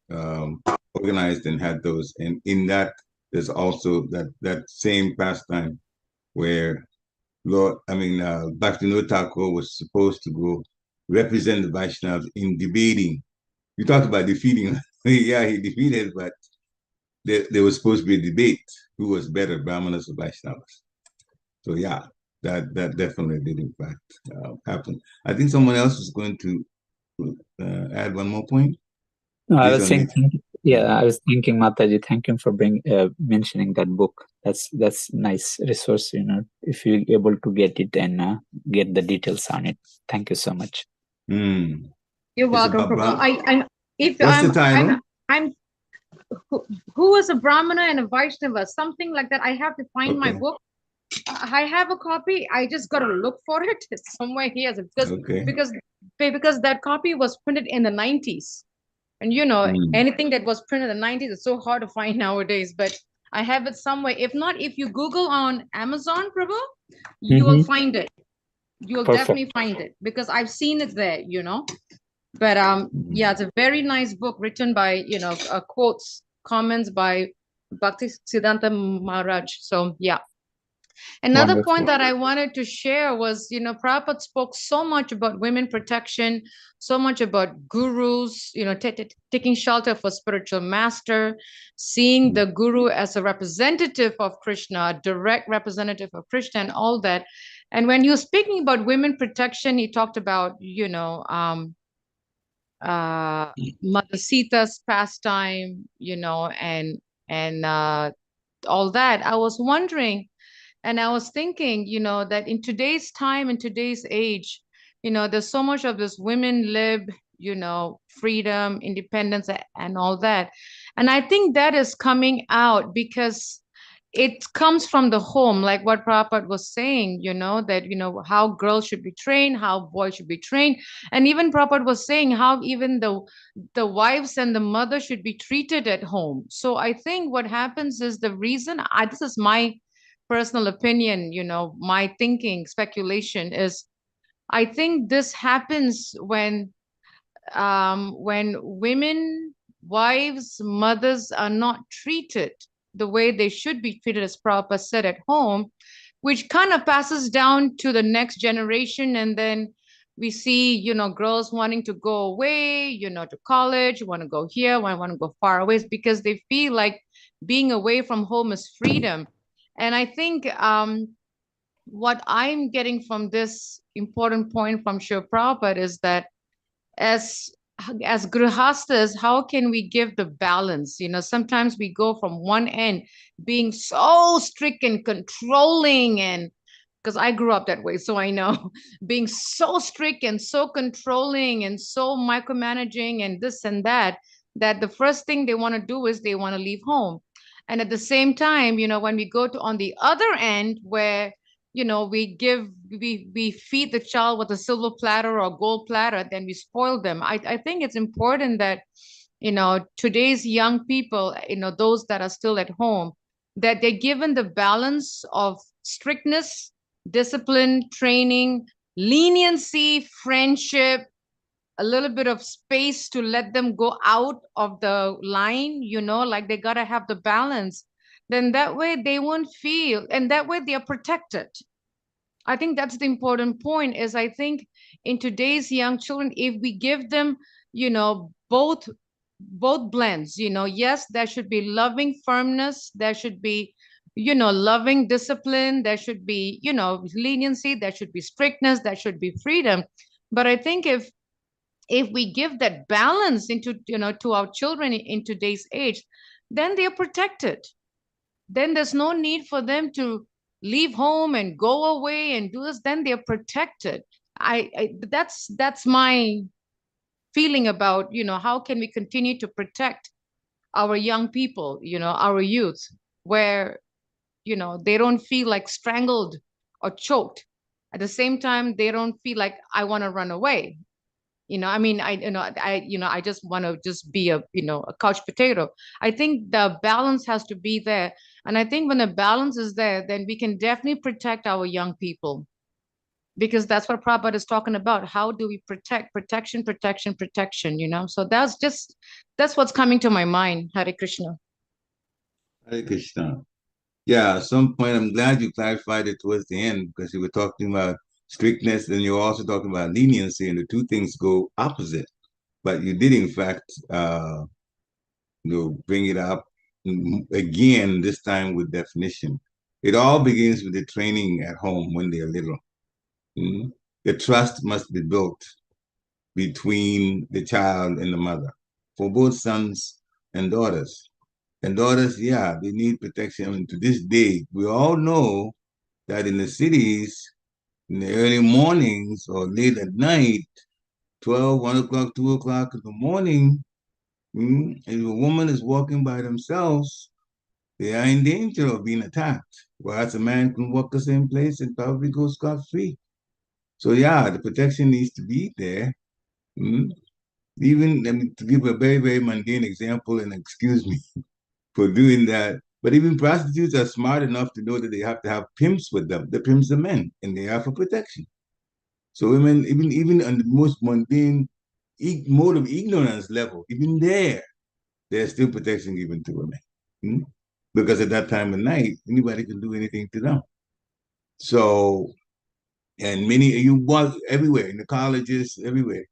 organized and had those. And in that, there's also that same pastime where Bhaktivinoda Thakur was supposed to go represent the Vaishnavas in debating. You talked about defeating. Yeah, he defeated, but there was supposed to be a debate who was better, Brahmanas or Vaishnavas. So yeah, that definitely did in fact happen. I think someone else was going to add one more point. I was thinking, Mataji, thank you for mentioning that book. That's nice resource, if you're able to get it and get the details on it. Thank you so much. You're welcome, Prabhu. What's the title? I'm who is a Brahmana and a Vaishnava, something like that. I have to find my book. I have a copy. I just got to look for it. It's somewhere here because that copy was printed in the 90s. And anything that was printed in the 90s is so hard to find nowadays, but I have it somewhere. If not, if you Google on Amazon, Prabhu, you will find it. You'll definitely find it because I've seen it there, But yeah, it's a very nice book written by, quotes, comments by Bhaktisiddhanta Maharaj. So yeah. Another Wonderful. Point that I wanted to share was, Prabhupada spoke so much about women protection, so much about gurus, taking shelter for spiritual master, seeing the guru as a representative of Krishna, a direct representative of Krishna and all that. And when he was speaking about women protection, he talked about, Mother Sita's pastime, and all that. I was wondering, and I was thinking, that in today's time, in today's age, there's so much of this women lib, freedom, independence, and all that. And I think that is coming out because it comes from the home, like what Prabhupada was saying, that, how girls should be trained, how boys should be trained. And even Prabhupada was saying how even the wives and the mother should be treated at home. So I think what happens is the reason, this is my personal opinion, my thinking, speculation is, I think this happens when women, wives, mothers are not treated the way they should be treated, as Prabhupada said, at home, which kind of passes down to the next generation. And then we see, girls wanting to go away, to college, want to go here, want to go far away because they feel like being away from home is freedom. And I think what I'm getting from this important point from Srila Prabhupada is that as grihastas, how can we give the balance? Sometimes we go from one end being so strict and controlling, and because I grew up that way, so I know, being so strict and so controlling and so micromanaging and this and that the first thing they want to do is they want to leave home. And at the same time, when we go to on the other end where, we feed the child with a silver platter or gold platter, then we spoil them. I think it's important that, today's young people, those that are still at home, that they're given the balance of strictness, discipline, training, leniency, friendship, a little bit of space to let them go out of the line, like they got to have the balance. Then that way they won't feel, and that way they are protected. I think that's the important point. Is I think in today's young children, if we give them, both blends, yes, there should be loving firmness, there should be, loving discipline, there should be, leniency, there should be strictness, there should be freedom. But I think if we give that balance into, to our children in today's age, then they're protected. Then there's no need for them to leave home and go away and do this. Then they're protected. That's my feeling about, how can we continue to protect our young people, our youth, where, they don't feel like strangled or choked. At the same time, they don't feel like I want to run away. I mean, I just want to just be a, a couch potato. I think the balance has to be there. And I think when the balance is there, then we can definitely protect our young people, because that's what Prabhupada is talking about. How do we protection, So that's what's coming to my mind. Hare Krishna. Hare Krishna. Yeah, at some point, I'm glad you clarified it towards the end, because you were talking about strictness and you're also talking about leniency, and the two things go opposite. But you did, in fact, bring it up again, this time with definition. It all begins with the training at home when they're little. Mm-hmm. The trust must be built between the child and the mother for both sons and daughters. And daughters, yeah, they need protection. And to this day, we all know that in the cities, in the early mornings or late at night, 12, 1 o'clock, 2 o'clock in the morning, if a woman is walking by themselves, they are in danger of being attacked. Whereas a man can walk the same place and probably go scot-free. So yeah, the protection needs to be there. Even, to give a very, very mundane example, and excuse me for doing that, but even prostitutes are smart enough to know that they have to have pimps with them. The pimps are men, and they are for protection. So women, even on the most mundane mode of ignorance level, even there's still protection given to women. Because at that time of night, anybody can do anything to them. So, and you walk everywhere, in the colleges, everywhere.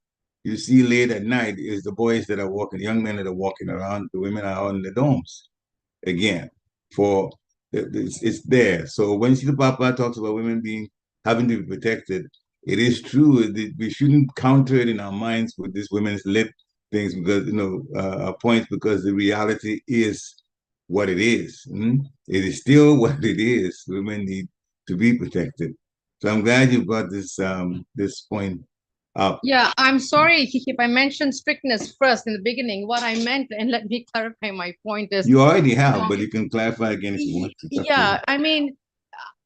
You see late at night is the boys that are walking, young men that are walking around, the women are out in the dorms. Again, it's there. So when Srila Prabhupada talks about women having to be protected, it is true that we shouldn't counter it in our minds with this women's lip things, because points, because the reality is what it is. It is still what it is. Women need to be protected. So I'm glad you brought this point up. Yeah, I'm sorry, Kiki, if I mentioned strictness first in the beginning. What I meant, and let me clarify my point, is you already have, but you can clarify again if you want to. Yeah, I mean,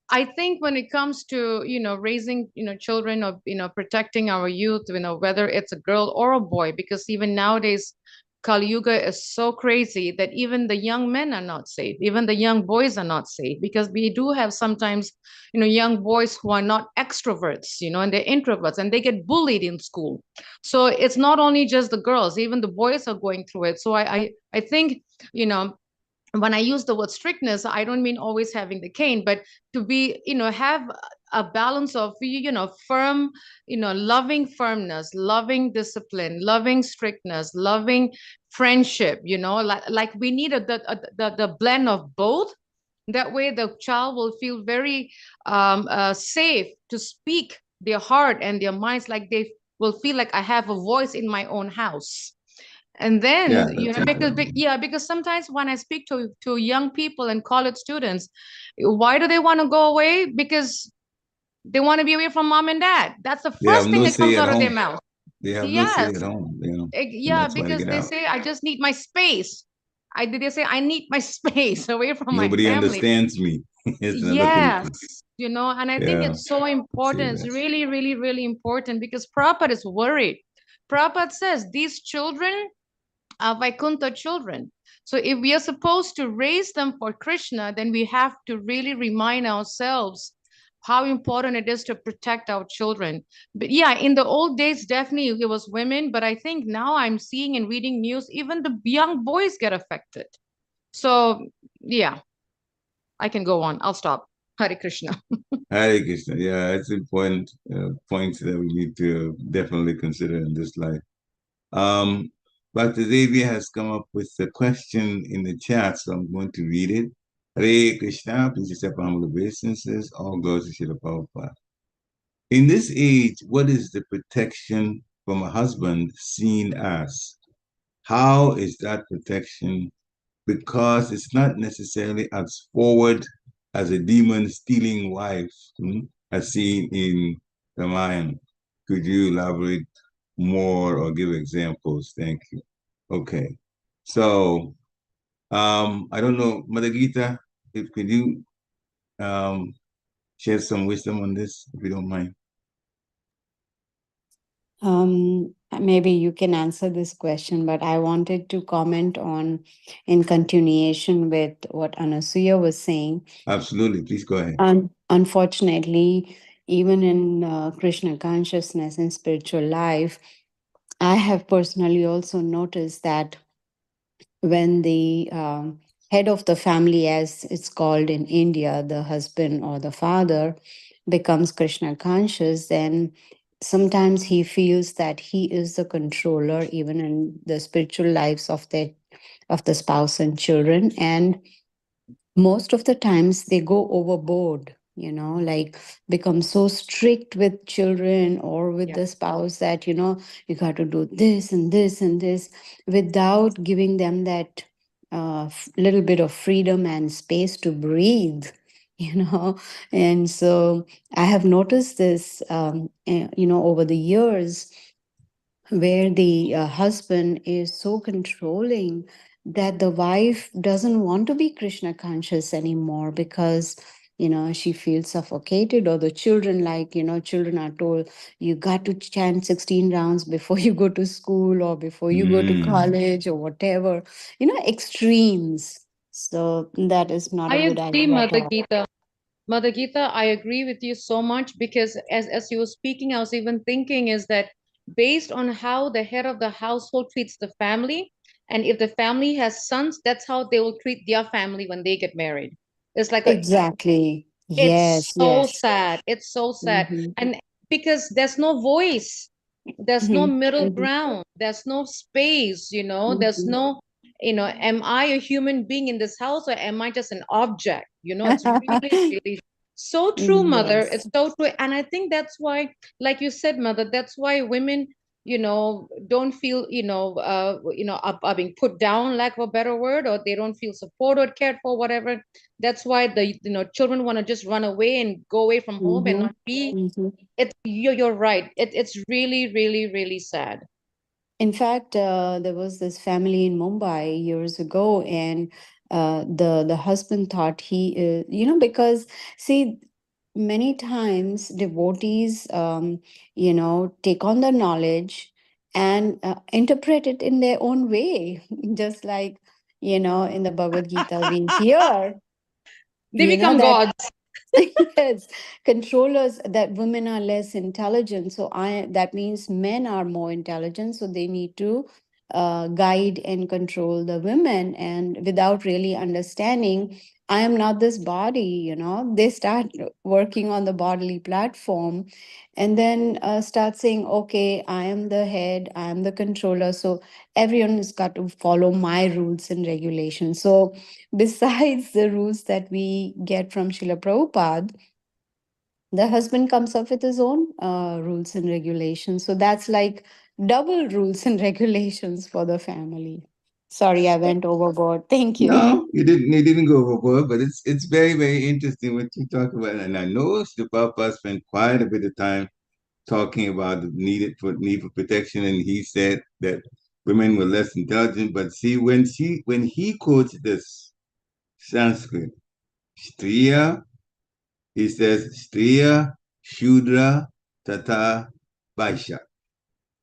I think when it comes to, raising, children, or, protecting our youth, whether it's a girl or a boy, because even nowadays, Kali Yuga is so crazy that even the young men are not safe. Even the young boys are not safe, because we do have sometimes, young boys who are not extroverts, and they're introverts, and they get bullied in school. So it's not only just the girls, even the boys are going through it. So I think, when I use the word strictness, I don't mean always having the cane, but to be, have a balance of, firm, loving firmness, loving discipline, loving strictness, loving friendship, like we need the blend of both. That way the child will feel very safe to speak their heart and their minds, like they will feel like I have a voice in my own house. And then because sometimes when I speak to young people and college students, why do they want to go away? Because they want to be away from mom and dad. That's the first thing that comes out of their mouth. They have no say at home. Yeah, because they say, I just need my space. They say, I need my space away from my family. Nobody understands me. Yes, and I think it's so important. It's really, really, really important because Prabhupada is worried. Prabhupada says these children are Vaikuntha children. So if we are supposed to raise them for Krishna, then we have to really remind ourselves how important it is to protect our children. But yeah, in the old days, definitely it was women, but I think now I'm seeing and reading news, even the young boys get affected. So yeah, I can go on. I'll stop. Hare Krishna. Hare Krishna. Yeah, it's important points that we need to definitely consider in this life. Dr. Xavier has come up with a question in the chat, so I'm going to read it. Hare Krishna, please accept our humble obeisances. All glories to Srila Prabhupada. In this age, what is the protection from a husband seen as? How is that protection? Because it's not necessarily as forward as a demon stealing wife as seen in Ramayana. Could you elaborate more or give examples? Thank you. Okay. So I don't know, Mother Gita, could you share some wisdom on this, if you don't mind? Maybe you can answer this question, but I wanted to comment on, in continuation with what Anasuya was saying. Absolutely. Please go ahead. Unfortunately, even in Krishna consciousness and spiritual life, I have personally also noticed that when the head of the family, as it's called in India, the husband or the father, becomes Krishna conscious, then sometimes he feels that he is the controller even in the spiritual lives of the spouse and children. And most of the times they go overboard, like become so strict with children or with the spouse that you got to do this and this and this, without giving them that little bit of freedom and space to breathe. And so I have noticed this over the years, where the husband is so controlling that the wife doesn't want to be Krishna conscious anymore, because she feels suffocated, or the children, like children are told, you got to chant 16 rounds before you go to school or before you go to college or whatever, extremes. So that is not I a good agree, idea at Mother all. Gita. Mother Gita, I agree with you so much because as you were speaking, I was even thinking is that based on how the head of the household treats the family, and if the family has sons, that's how they will treat their family when they get married. It's like Exactly. it's Yes, so yes. sad. It's so sad. Mm-hmm. And because there's no voice, there's no Mm-hmm. middle Mm-hmm. ground, there's no space, there's Mm-hmm. no, am I a human being in this house or am I just an object? It's really, really so true, mother. Yes. It's so true. And I think that's why, like you said, mother, that's why women, don't feel, are being put down, lack of a better word, or they don't feel supported, cared for, whatever. That's why the children want to just run away and go away from home and Mm-hmm. not be. Mm-hmm. You're right. It's really, really, really sad. In fact, there was this family in Mumbai years ago, and the husband thought he is, because, see, many times devotees, take on the knowledge and interpret it in their own way, just like in the Bhagavad Gita we hear, They become that gods. yes, controllers, that women are less intelligent, so that means men are more intelligent, so they need to guide and control the women, and without really understanding, I am not this body. They start working on the bodily platform, and then start saying, okay, I am the head, I am the controller, so everyone has got to follow my rules and regulations. So besides the rules that we get from Srila Prabhupada, the husband comes up with his own rules and regulations. So that's like double rules and regulations for the family. Sorry, I went overboard. Thank you. No, you didn't go overboard, but it's very, very interesting what you talk about. And I know the Papa spent quite a bit of time talking about the need for protection, and he said that women were less intelligent. But see, when he quotes this Sanskrit, Striya, he says Striya, Shudra, Tata, Vaishya.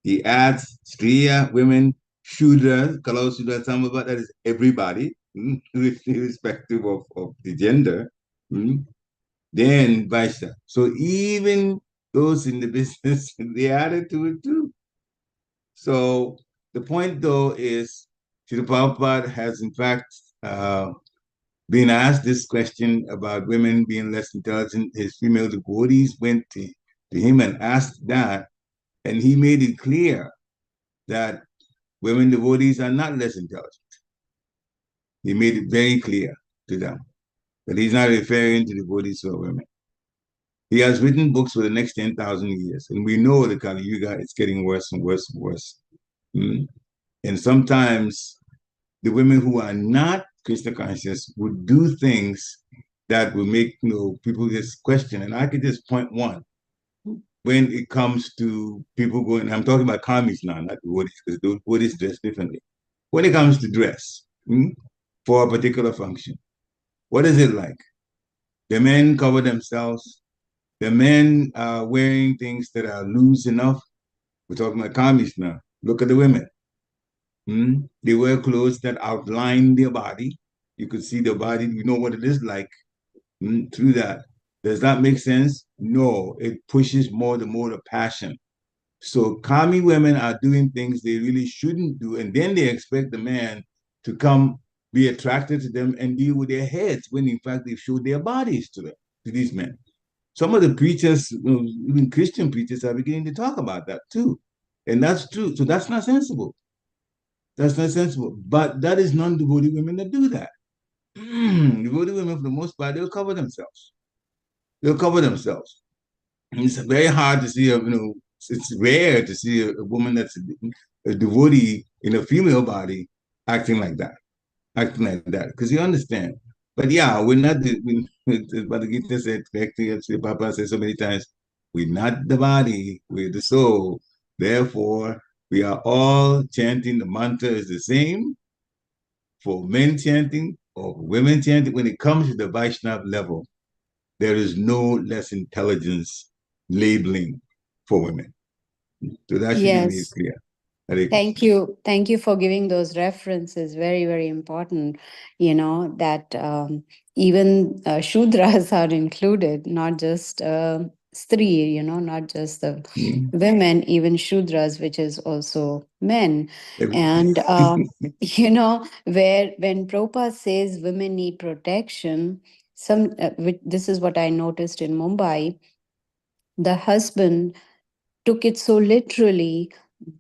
He adds Striya, women, Shudra, Kalau Shudra Samabha, that is everybody, irrespective of the gender. Then Vaishya. So even those in the business, they added to it too. So the point though is Srila Prabhupada has in fact been asked this question about women being less intelligent. His female devotees went to him and asked that, and he made it clear that women devotees are not less intelligent. He made it very clear to them that he's not referring to devotees who are women. He has written books for the next 10,000 years, and we know the Kali Yuga is getting worse and worse and worse. And sometimes the women who are not Krishna conscious would do things that will make people just question. And I could just point one. When it comes to people going, I'm talking about karmis now, not devotees, because devotees dress differently. When it comes to dress for a particular function, what is it like? The men cover themselves. The men are wearing things that are loose enough. We're talking about karmis now. Look at the women. They wear clothes that outline their body. You can see the body. You know what it is like through that. Does that make sense? No, it pushes more the mode of passion. So kami women are doing things they really shouldn't do, and then they expect the man to come be attracted to them and deal with their heads when in fact they've showed their bodies to them, to these men. Some of the preachers, even Christian preachers, are beginning to talk about that too. And that's true. So that's not sensible. That's not sensible. But that is non-devotee women that do that. Devotee women, for the most part, they'll cover themselves. They'll cover themselves. And it's very hard to see it's rare to see a woman that's a devotee in a female body acting like that. Because you understand. But yeah, we're not but the Gita said correctly, Papa said so many times, we're not the body, we're the soul. Therefore, we are all chanting, the mantra is the same for men chanting or women chanting. When it comes to the Vaishnava level, there is no less intelligence labeling for women. So that should be made clear. Thank you. Thank you for giving those references. Very, very important. That even Shudras are included, not just Stri, not just the women, even Shudras, which is also men. And, when Prabhupada says women need protection, this is what I noticed in Mumbai, the husband took it so literally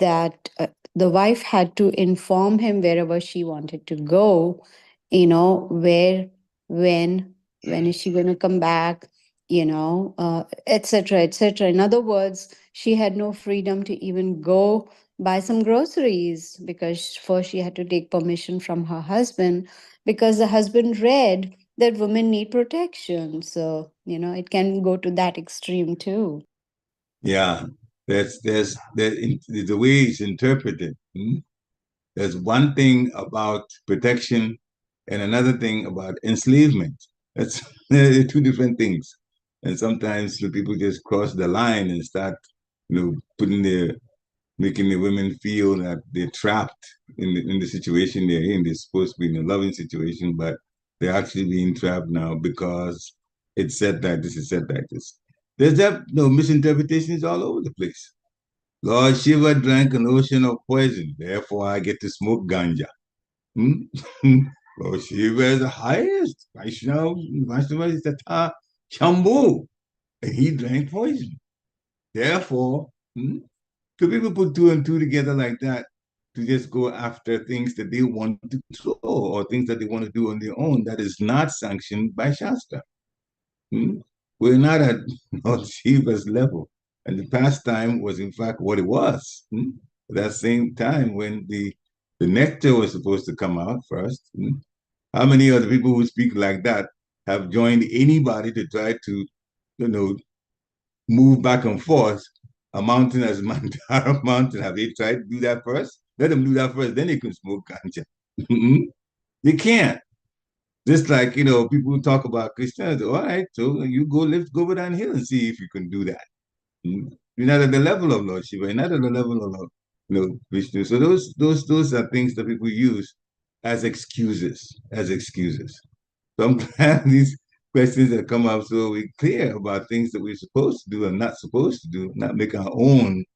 that the wife had to inform him wherever she wanted to go, where, when is she going to come back, etc., etc. In other words, she had no freedom to even go buy some groceries because first she had to take permission from her husband, because the husband read that women need protection. So, it can go to that extreme too. Yeah, there's the way it's interpreted. There's one thing about protection and another thing about enslavement. That's two different things. And sometimes the people just cross the line and start, making the women feel that they're trapped in the situation they're in. They're supposed to be in a loving situation, but they're actually being trapped now because it's said that this is said like this. There's that misinterpretations all over the place. Lord Shiva drank an ocean of poison, therefore I get to smoke ganja. Lord Shiva is the highest. Vaishnava is Tata Chambu, and he drank poison. Therefore, so people put two and two together like that to just go after things that they want to control or things that they want to do on their own. That is not sanctioned by Shastra. We're not at Lord Shiva's level. And the pastime was, in fact, what it was. At that same time, when the nectar was supposed to come out first, how many other people who speak like that have joined anybody to try to, move back and forth a mountain as Mandara Mountain? Have they tried to do that first? Let them do that first, then they can smoke ganja. They can't. Just like, people talk about Krishna, all right, so you go down hill and see if you can do that. You're not at the level of Lord Shiva, you're not at the level of Lord, Vishnu. So those are things that people use as excuses. So I'm glad these questions that come up so we're clear about things that we're supposed to do and not supposed to do, not make our own,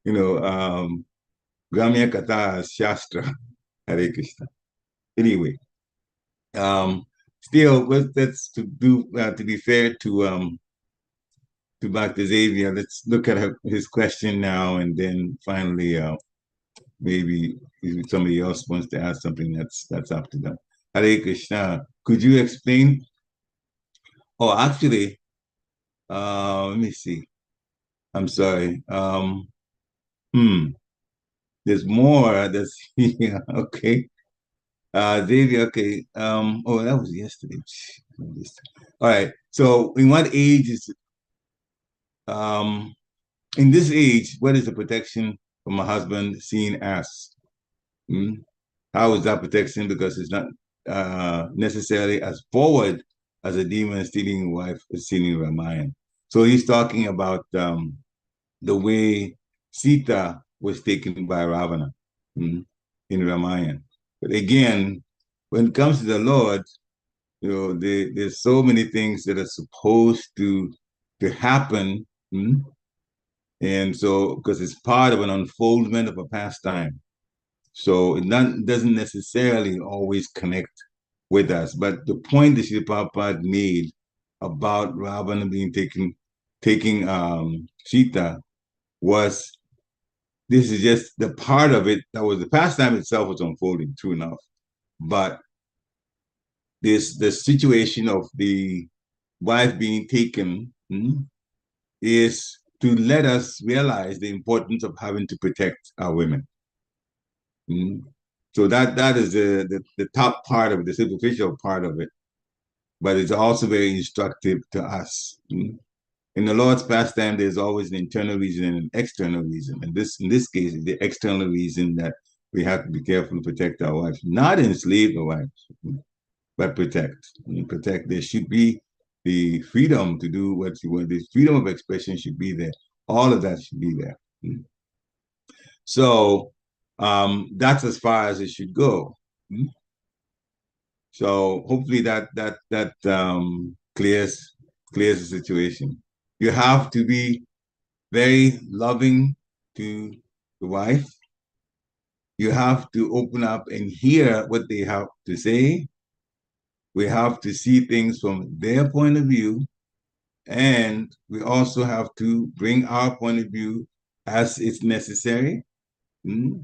Gramya Katha Shastra. Hare Krishna. Anyway, still, that's to be fair to Dr. Xavier. Let's look at his question now, and then finally, maybe if somebody else wants to ask something, that's up to them. Hare Krishna. Could you explain? Oh, actually, let me see. I'm sorry. There's more. That's yeah. Okay. Xavier. Okay. Oh, that was yesterday. All right. So, in what age is in this age, what is the protection from a husband seen as? How is that protection? Because it's not necessarily as forward as a demon stealing a wife is seen in Ramayana. So he's talking about the way Sita was taken by Ravana in Ramayana. But again, when it comes to the Lord, there's so many things that are supposed to happen. And so, because it's part of an unfoldment of a pastime. So it doesn't necessarily always connect with us. But the point that Srila Prabhupada made about Ravana being taking Sita was, this is just the part of it that was the pastime itself was unfolding, true enough. But the situation of the wife being taken is to let us realize the importance of having to protect our women. So that is the top part of it, the superficial part of it. But it's also very instructive to us. In the Lord's pastime, there's always an internal reason and an external reason. And in this case, the external reason that we have to be careful to protect our wives, not enslave the wives, but protect. Protect. There should be the freedom to do what you want. The freedom of expression should be there. All of that should be there. So that's as far as it should go. So hopefully that clears the situation. You have to be very loving to the wife. You have to open up and hear what they have to say. We have to see things from their point of view. And we also have to bring our point of view as it's necessary. The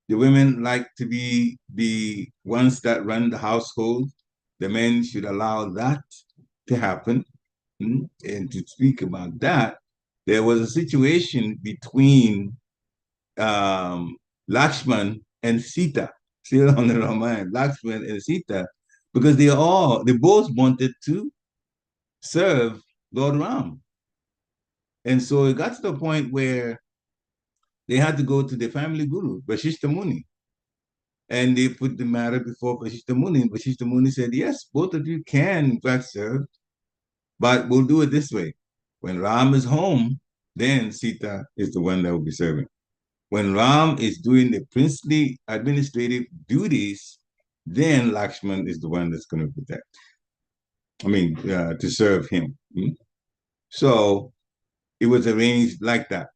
women like to be the ones that run the household. The men should allow that to happen. And to speak about that, there was a situation between Lakshman and Sita, still on the Ramayana, Lakshman and Sita, because they both wanted to serve Lord Ram. And so it got to the point where they had to go to the family guru, Vasishta Muni. And they put the matter before Vasishta Muni. Vasishta Muni said, yes, both of you can, in fact, serve, but we'll do it this way. When Ram is home, then Sita is the one that will be serving. When Ram is doing the princely administrative duties, then Lakshman is the one that's going to protect. To serve him. So it was arranged like that.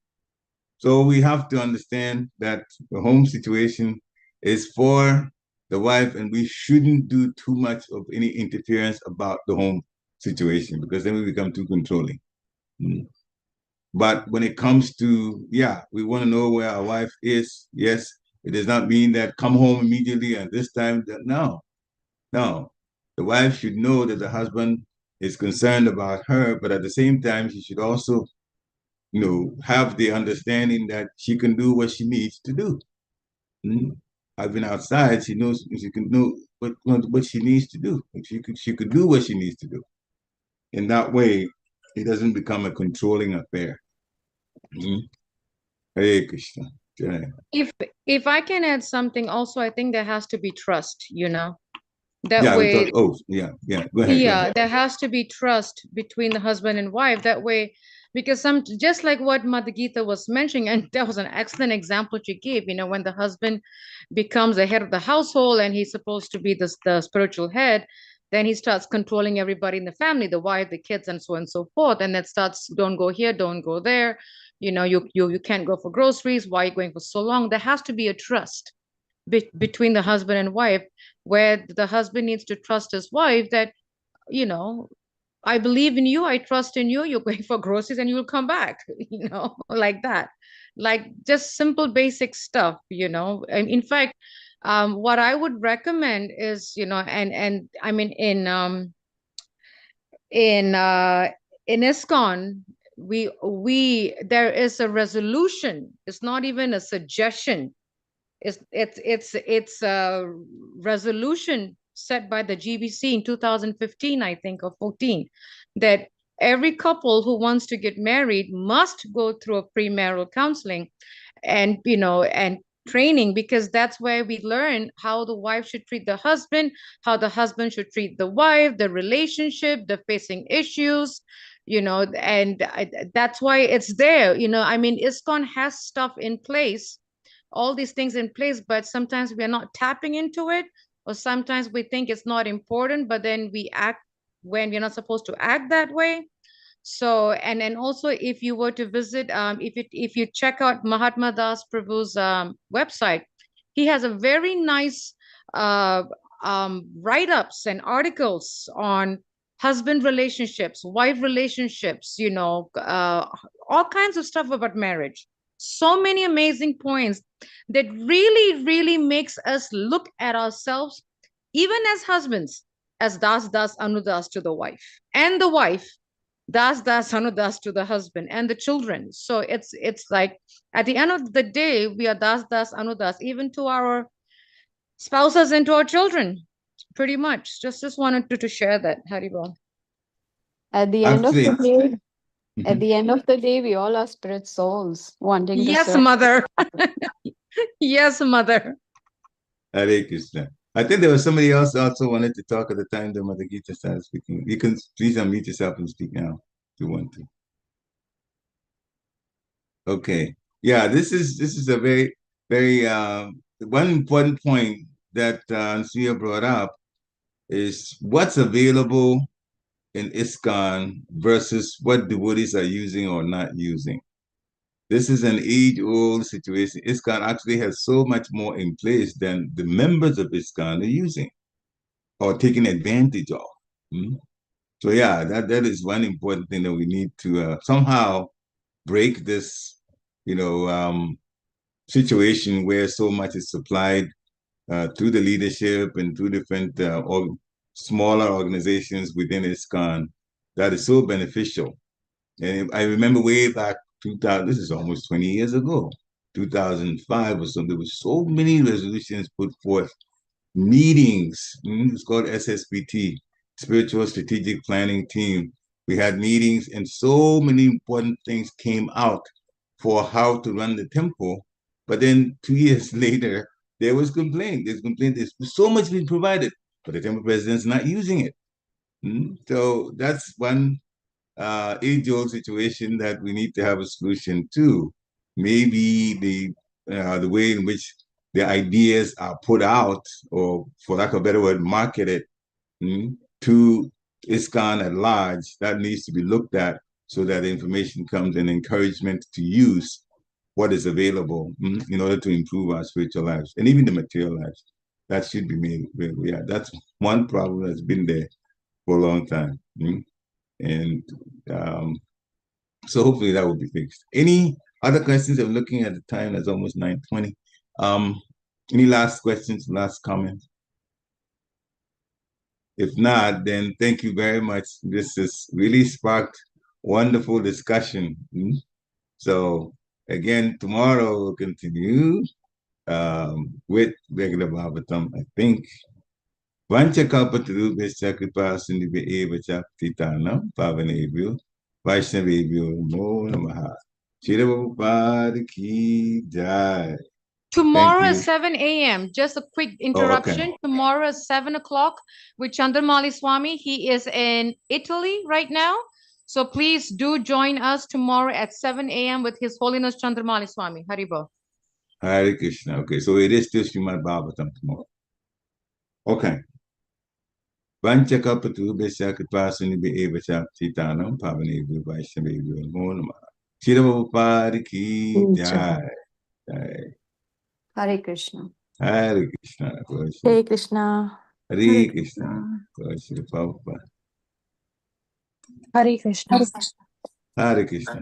So we have to understand that the home situation is for the wife, and we shouldn't do too much of any interference about the home situation, because then we become too controlling. But when it comes to, we want to know where our wife is. Yes, it does not mean that come home immediately and this time. No. The wife should know that the husband is concerned about her, but at the same time, she should also, have the understanding that she can do what she needs to do. I've been outside. She knows she can know what she needs to do. She could do what she needs to do. In that way, it doesn't become a controlling affair. Hare Krishna. If I can add something also, I think there has to be trust, That way, go ahead. There has to be trust between the husband and wife. That way, because just like what Mother Gita was mentioning, and that was an excellent example she gave, when the husband becomes the head of the household and he's supposed to be the spiritual head, then he starts controlling everybody in the family, the wife, the kids, and so on and so forth. And that starts, don't go here, don't go there. You can't go for groceries. Why are you going for so long? There has to be a trust between the husband and wife, where the husband needs to trust his wife that, I believe in you, I trust in you, you're going for groceries and you will come back, like that. Like just simple basic stuff. And in fact, what I would recommend is, and I mean in ISKCON, there is a resolution. It's not even a suggestion. It's a resolution set by the GBC in 2015, I think, or 14, that every couple who wants to get married must go through a premarital counseling and training, because that's where we learn how the wife should treat the husband, how the husband should treat the wife, the relationship, the facing issues, and that's why it's there. I mean, ISKCON has stuff in place, all these things in place, but sometimes we are not tapping into it, or sometimes we think it's not important, but then we act when we're not supposed to act that way. So, and then also, if you were to visit, if you check out Mahatma Das Prabhu's website, he has a very nice write-ups and articles on husband relationships, wife relationships, all kinds of stuff about marriage. So many amazing points that really, really makes us look at ourselves, even as husbands, as Das Das Anudas to the wife, and the wife Das Das Anudas to the husband and the children. So it's like at the end of the day, we are Das Das Anudas even to our spouses and to our children, pretty much. Just wanted to share that, Haribol. At the end of the day, at the end of the day, we all are spirit souls wanting to Yes, serve. mother. Yes, mother. Hare Krishna. I think there was somebody else also wanted to talk at the time that Mother Gita started speaking. You can please unmute yourself and speak now if you want to. Okay. Yeah, this is a very, very one important point that Sia brought up is what's available in ISKCON versus what devotees are using or not using. This is an age-old situation. ISKCON actually has so much more in place than the members of ISKCON are using or taking advantage of. So yeah, that is one important thing that we need to somehow break this, situation where so much is supplied through the leadership and through different or smaller organizations within ISKCON that is so beneficial. And I remember way back 2000, this is almost 20 years ago, 2005 or something, there was so many resolutions put forth, meetings, it's called SSPT, Spiritual Strategic Planning Team. We had meetings and so many important things came out for how to run the temple. But then 2 years later, there was complaint. There's so much being provided, but the temple president's not using it. So that's one age-old situation that we need to have a solution to. Maybe the way in which the ideas are put out, or for lack of a better word, marketed to ISKCON at large, that needs to be looked at so that the information comes and encouragement to use what is available in order to improve our spiritual lives and even the material lives. That should be made. Yeah, that's one problem that's been there for a long time. And so hopefully that will be fixed. Any other questions? I'm looking at the time, that's almost 9:20. Any last questions, last comments? If not, then thank you very much. This has really sparked wonderful discussion. So again, tomorrow we'll continue with regular Bhagavatam, I think. Vanchakalpatarubhascha kripa sindhubhya eva titanam pavanebhyo Vaishnavebhyo Namo Namaha. Srila Prabhupada ki jai. Tomorrow at 7 a.m. Just a quick interruption. Oh, okay. Tomorrow at 7 o'clock with Chandramali Swami. He is in Italy right now. So please do join us tomorrow at 7 a.m. with His Holiness Chandramali Swami. Haribo. Hare Krishna. Okay, so it is still Srimad Bhagavatam tomorrow. Okay. Vanchakapatu Beshakapasuni be Eva Titanam, Pavani Vaishnavi Monama. Shira Prabhupada ki jai. Hare Krishna. Hare Krishna. Hare Krishna. Hare Krishna. Shira Prabhupada. Hare Krishna. Hare Krishna. Hare Krishna.